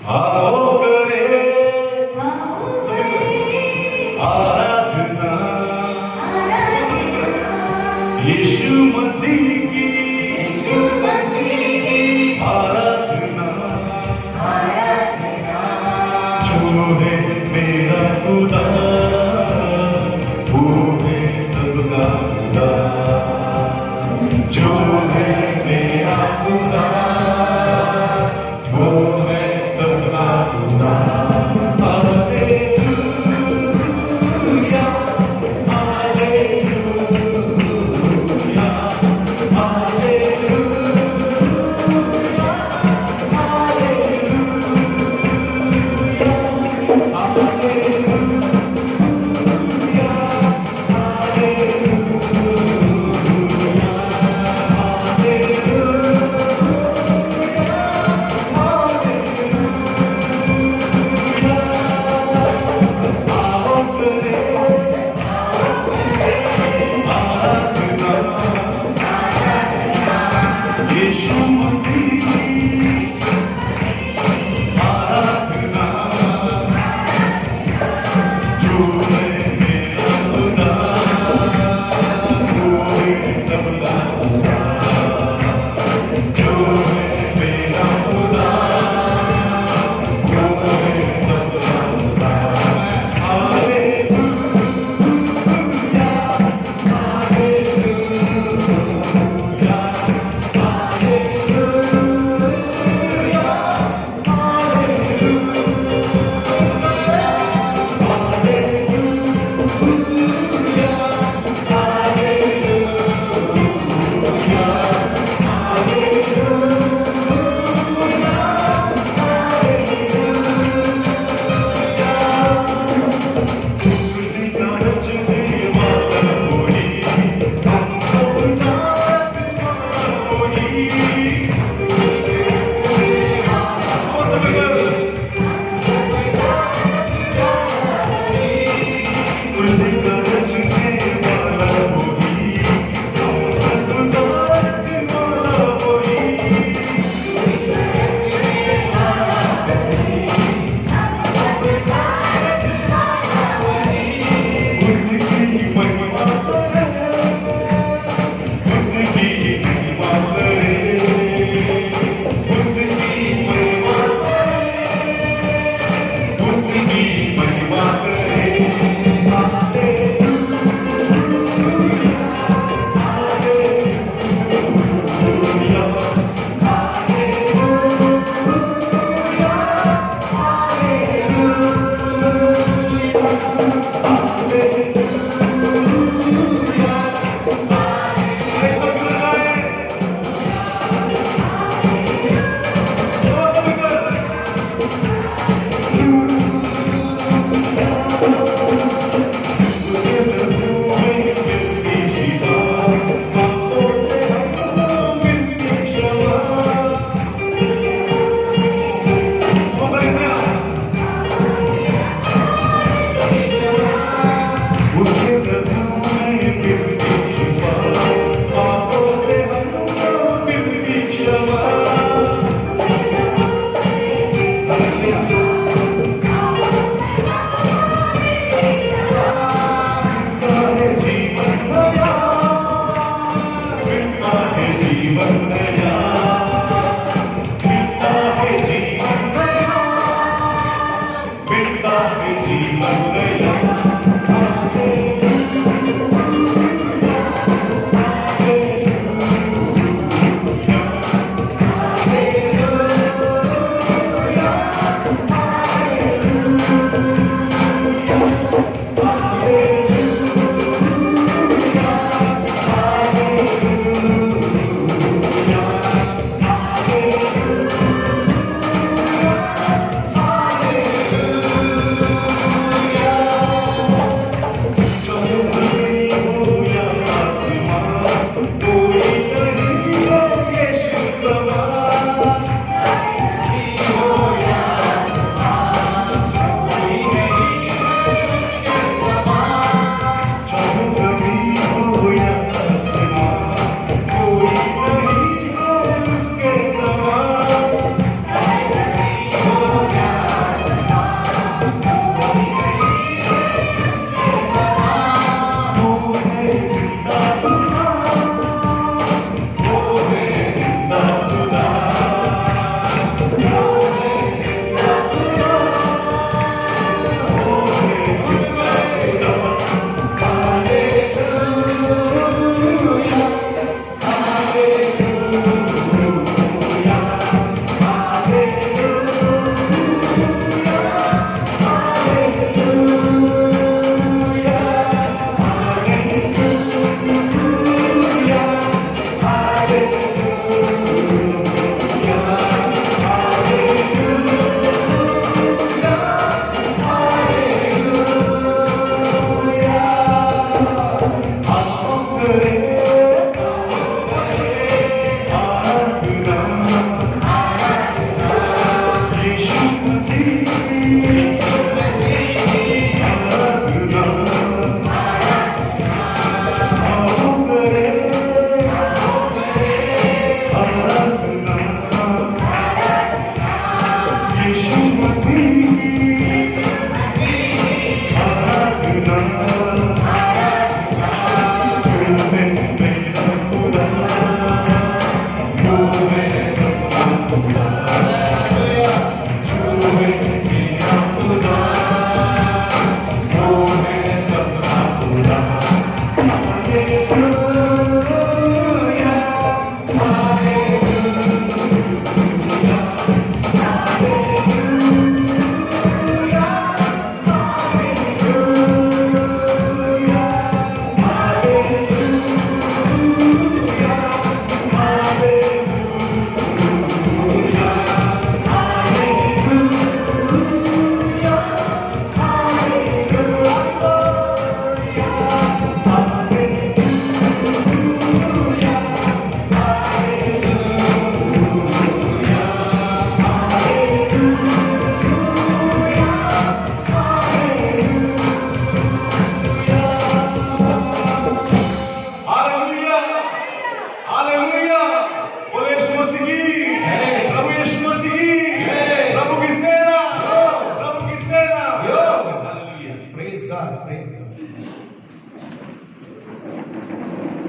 आओ करे आराधना यीशु मसीह की, आराधना जो है मेरा खुदा, वो है सबका खुदा, जो है मेरा खुदा, वो है सबका खुदा।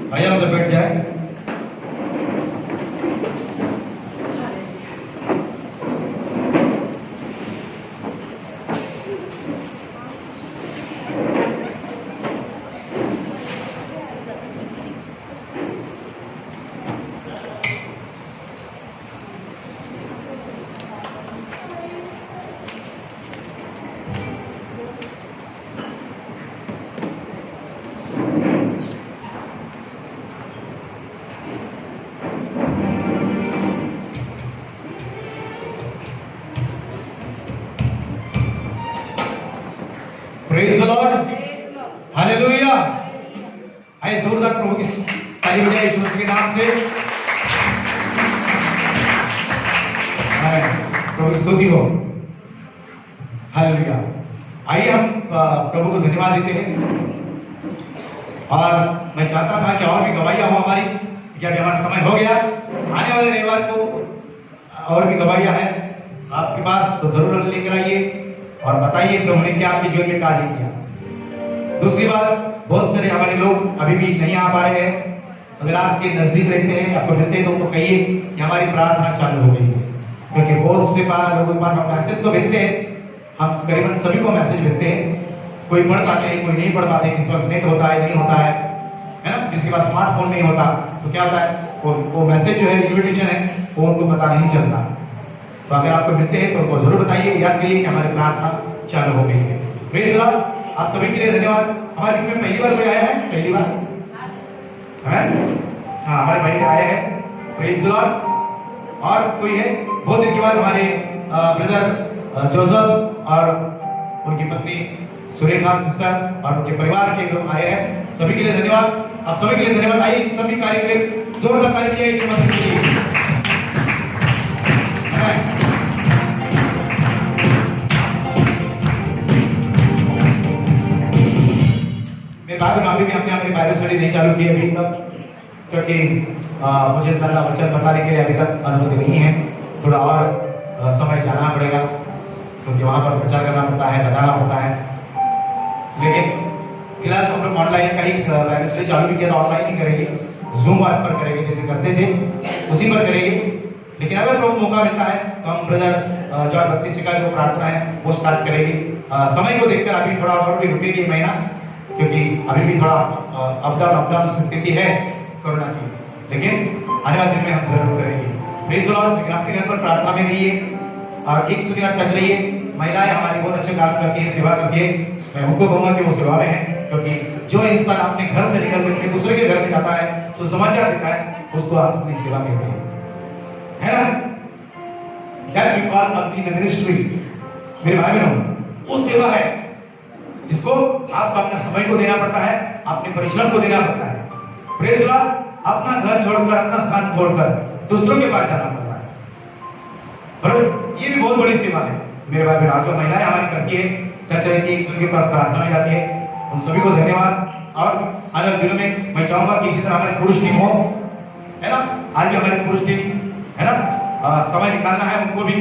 भैया से बैठ जाए। Praise the Lord, hallelujah. आइए जोरदार प्रभु की ताली बजाइए यीशु के नाम से। प्रभु की स्तुति हो, हालेलुया। आइए हम प्रभु को धन्यवाद देते हैं। और मैं चाहता था कि और भी गवाहियां हो हमारी, क्या अभी हमारा समय हो गया। आने वाले रविवार को और भी गवाहियां हैं आपके पास, तो जरूर लेकर आइए और बताइए प्रभु ने क्या आपके जीवन में कार्य किया। दूसरी बात, बहुत सारे हमारे लोग अभी भी नहीं आ पा रहे हैं। अगर आपके नजदीक रहते हैं, आपको मिलते हैं, तो उनको कहिए कि हमारी प्रार्थना चालू हो गई है। क्योंकि बहुत से लोगों के पास हम मैसेज तो भेजते हैं, हम करीबन सभी को मैसेज भेजते हैं। कोई पढ़ पाते हैं, कोई नहीं पढ़ पाते, किसी पास नेट होता है, नहीं होता है ना, किसी के पास स्मार्टफोन नहीं होता, तो क्या होता है वो मैसेज जो है, इन्विटेशन है, वो उनको पता नहीं चलता। तो अगर आपको मिलते हैं तो उनको जरूर बताइए, याद करिए कि हमारी प्रार्थना चालू हो गई है। प्रेज द लॉर्ड, आप सभी के लिए धन्यवाद। हमारे बीच में पहली बार कोई आया है? पहली बार है? हाँ, हमारे भाई आए हैं। Praise the Lord. और कोई है? बहुत दिन के बाद हमारे ब्रदर जोसेफ और उनकी पत्नी सुरेखा सिस्टर और उनके परिवार के लोग आए हैं। सभी के लिए धन्यवाद। आप सभी के लिए धन्यवाद। आइए सभी कार्य के लिए जोरदार ताली बजाइए यीशु मसीह के लिए। मेरे भाई बहन अभी भी हमने अपनी बाइबल स्टडी नहीं चालू की अभी तक, क्योंकि मुझे सारा वचन बताने के लिए अभी तक अनुमति नहीं है। थोड़ा और समय जाना पड़ेगा, क्योंकि वहाँ पर प्रचार करना पड़ता है, बताना पड़ता है। लेकिन फिलहाल हम लोग ऑनलाइन का ही बाइबल स्टडी चालू भी किया, ऑनलाइन ही करेंगे, जूम ऐप पर करेंगे, जैसे करते थे उसी पर करेंगे। लेकिन अगर लोग मौका मिलता है तो हम ब्रदर जॉन बत्तीस का जो प्रार्थना है वो स्टार्ट करेंगे। समय को देखकर अभी थोड़ा और भी रुकेगी महीना, क्योंकि अभी भी थोड़ा अप डाउन स्थिति है कोरोना की, लेकिन आने वाले दिन में हम जरूर करेंगे। Praise the Lord. लेकिन आपके घर पर प्रार्थना में रहिए और एक दूसरे का टच रहिए। महिलाएं हमारी बहुत अच्छे काम करती है, सेवा करती है। मैं उनको कहूंगा कि वो सेवा में है, क्योंकि जो इंसान अपने घर से निकल कर दूसरे के घर में जाता है, तो समाचार देता है, उसको असली सेवा कहते हैं, है ना? That we call the ministry। मेरे भाई बहनों, वो सेवा है जिसको आपको अपने समय को देना पड़ता है, अपने परिश्रम को देना पड़ता है। Praise the Lord. अपना घर छोड़कर, अपना स्थान छोड़कर दूसरों के पास जाना पड़ता है, पर ये भी बहुत बड़ी सेवा है। मेरे भाई बहन, जो महिलाएं हमारी करती है, टच रहती है, दूसरे के पास प्रार्थना में जाती है, उन सभी को धन्यवाद। और आने वाले दिनों में मैं चाहूंगा कि इसी तरह हमारी पुरुष टीम हो, है ना? आज भी हमारी पुरुष टीम है ना, समय निकालना है उनको भी।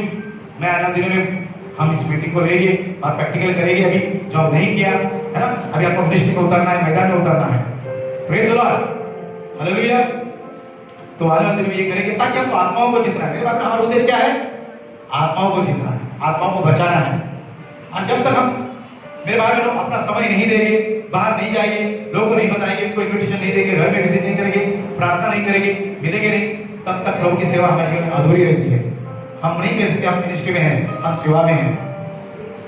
मैं आने वाले दिनों में हम इस मीटिंग को लेंगे और प्रैक्टिकल करेंगे। अभी जो हम नहीं किया है ना, अभी आपको मिनिस्ट्री में उतरना है, मैदान में उतरना है। Praise the Lord, hallelujah. तो आने वाले दिन में ये करेंगे ताकि हमको आत्माओं को जीतना है। मेरे बात हमारा उद्देश्य क्या है? आत्माओं को जीतना है, आत्माओं को बचाना है। और जब तक हम मेरे भाई बहनों अपना समय नहीं देंगे, बाहर नहीं जाएंगे, लोगों को नहीं बताएंगे, कोई इन्विटेशन नहीं देंगे, घर में विजिट नहीं करेंगे, प्रार्थना नहीं करेंगे, मिलेंगे नहीं, तब तक प्रभु की सेवा हमारे जीवन में अधूरी रहती है। हम नहीं कह सकते हम मिनिस्ट्री में हैं, हम सेवा में हैं।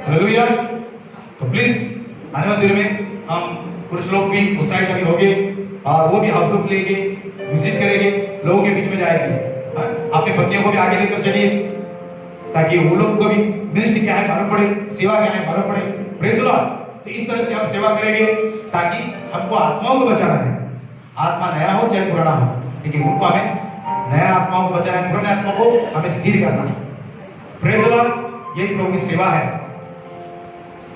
हालेलुया। तो प्लीज आने वाले दिनों में हम पुरुष लोग भी उत्साहित अभी होंगे और वो भी हाउस ग्रुप लेंगे, विजिट करेंगे, लोगों के बीच में जाएंगे। अपने पत्नियों को भी आगे लेकर चलिए, ताकि वो लोग को भी मिनिस्ट्री क्या है मालूम पड़े, सेवा क्या है मालूम पड़े। Praise the Lord. तो इस तरह से हम सेवा करेंगे ताकि हमको आत्माओं को बचाना है। आत्मा नया हो चाहे पुराना हो, लेकिन उनको हमें नया आत्माओं को बचाना है, पुराने आत्मा को हमें स्थिर करना है। Praise the Lord. ये प्रभु की सेवा है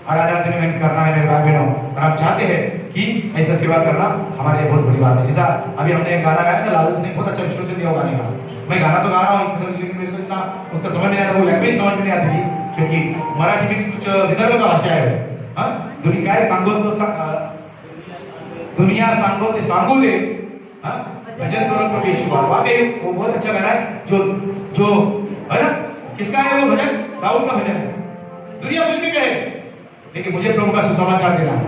और आने वाले दिन में करना है मेरे भाई बहनों। और हम चाहते हैं कि ऐसा सेवा करना हमारे लिए बहुत बड़ी बात है। जैसा अभी हमने गाना गाया ना, लाल ने बहुत अच्छा विश्लेषण दिया गाने का। मैं गाना तो गा रहा हूँ, लेकिन मेरे को इतना उसका समझ नहीं आता, वो लैंग्वेज समझ में नहीं आती थी, क्योंकि मराठी मिक्स कुछ विदर्भ का भाषा है। दुनिया सांगो तो दुनिया सांगो ते सांगू दे, हाँ? भजन करो प्रभु यीशु का। वाकई वो बहुत अच्छा गाना है। जो जो है ना, किसका है वो भजन? दाऊद का भजन है। दुनिया कुछ भी कहे, लेकिन मुझे प्रभु का सुसमाचार देना है।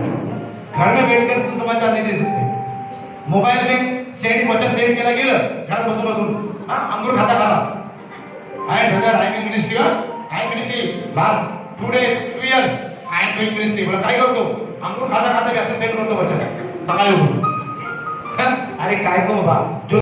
घर में बैठकर सुसमाचार नहीं दे सकते। मोबाईल में सेंड वचन सेंड केलं गेलं घरात बसून बसून, हा, अंगूर खाता खाता। I brother, I in ministry, I ministry last 2 days 2 years I in ministry. बोला काय करतो? अंगूर खाता खाता असं सेंड करतो वचन सकाळी उठून। अरे काय को बाबा, जो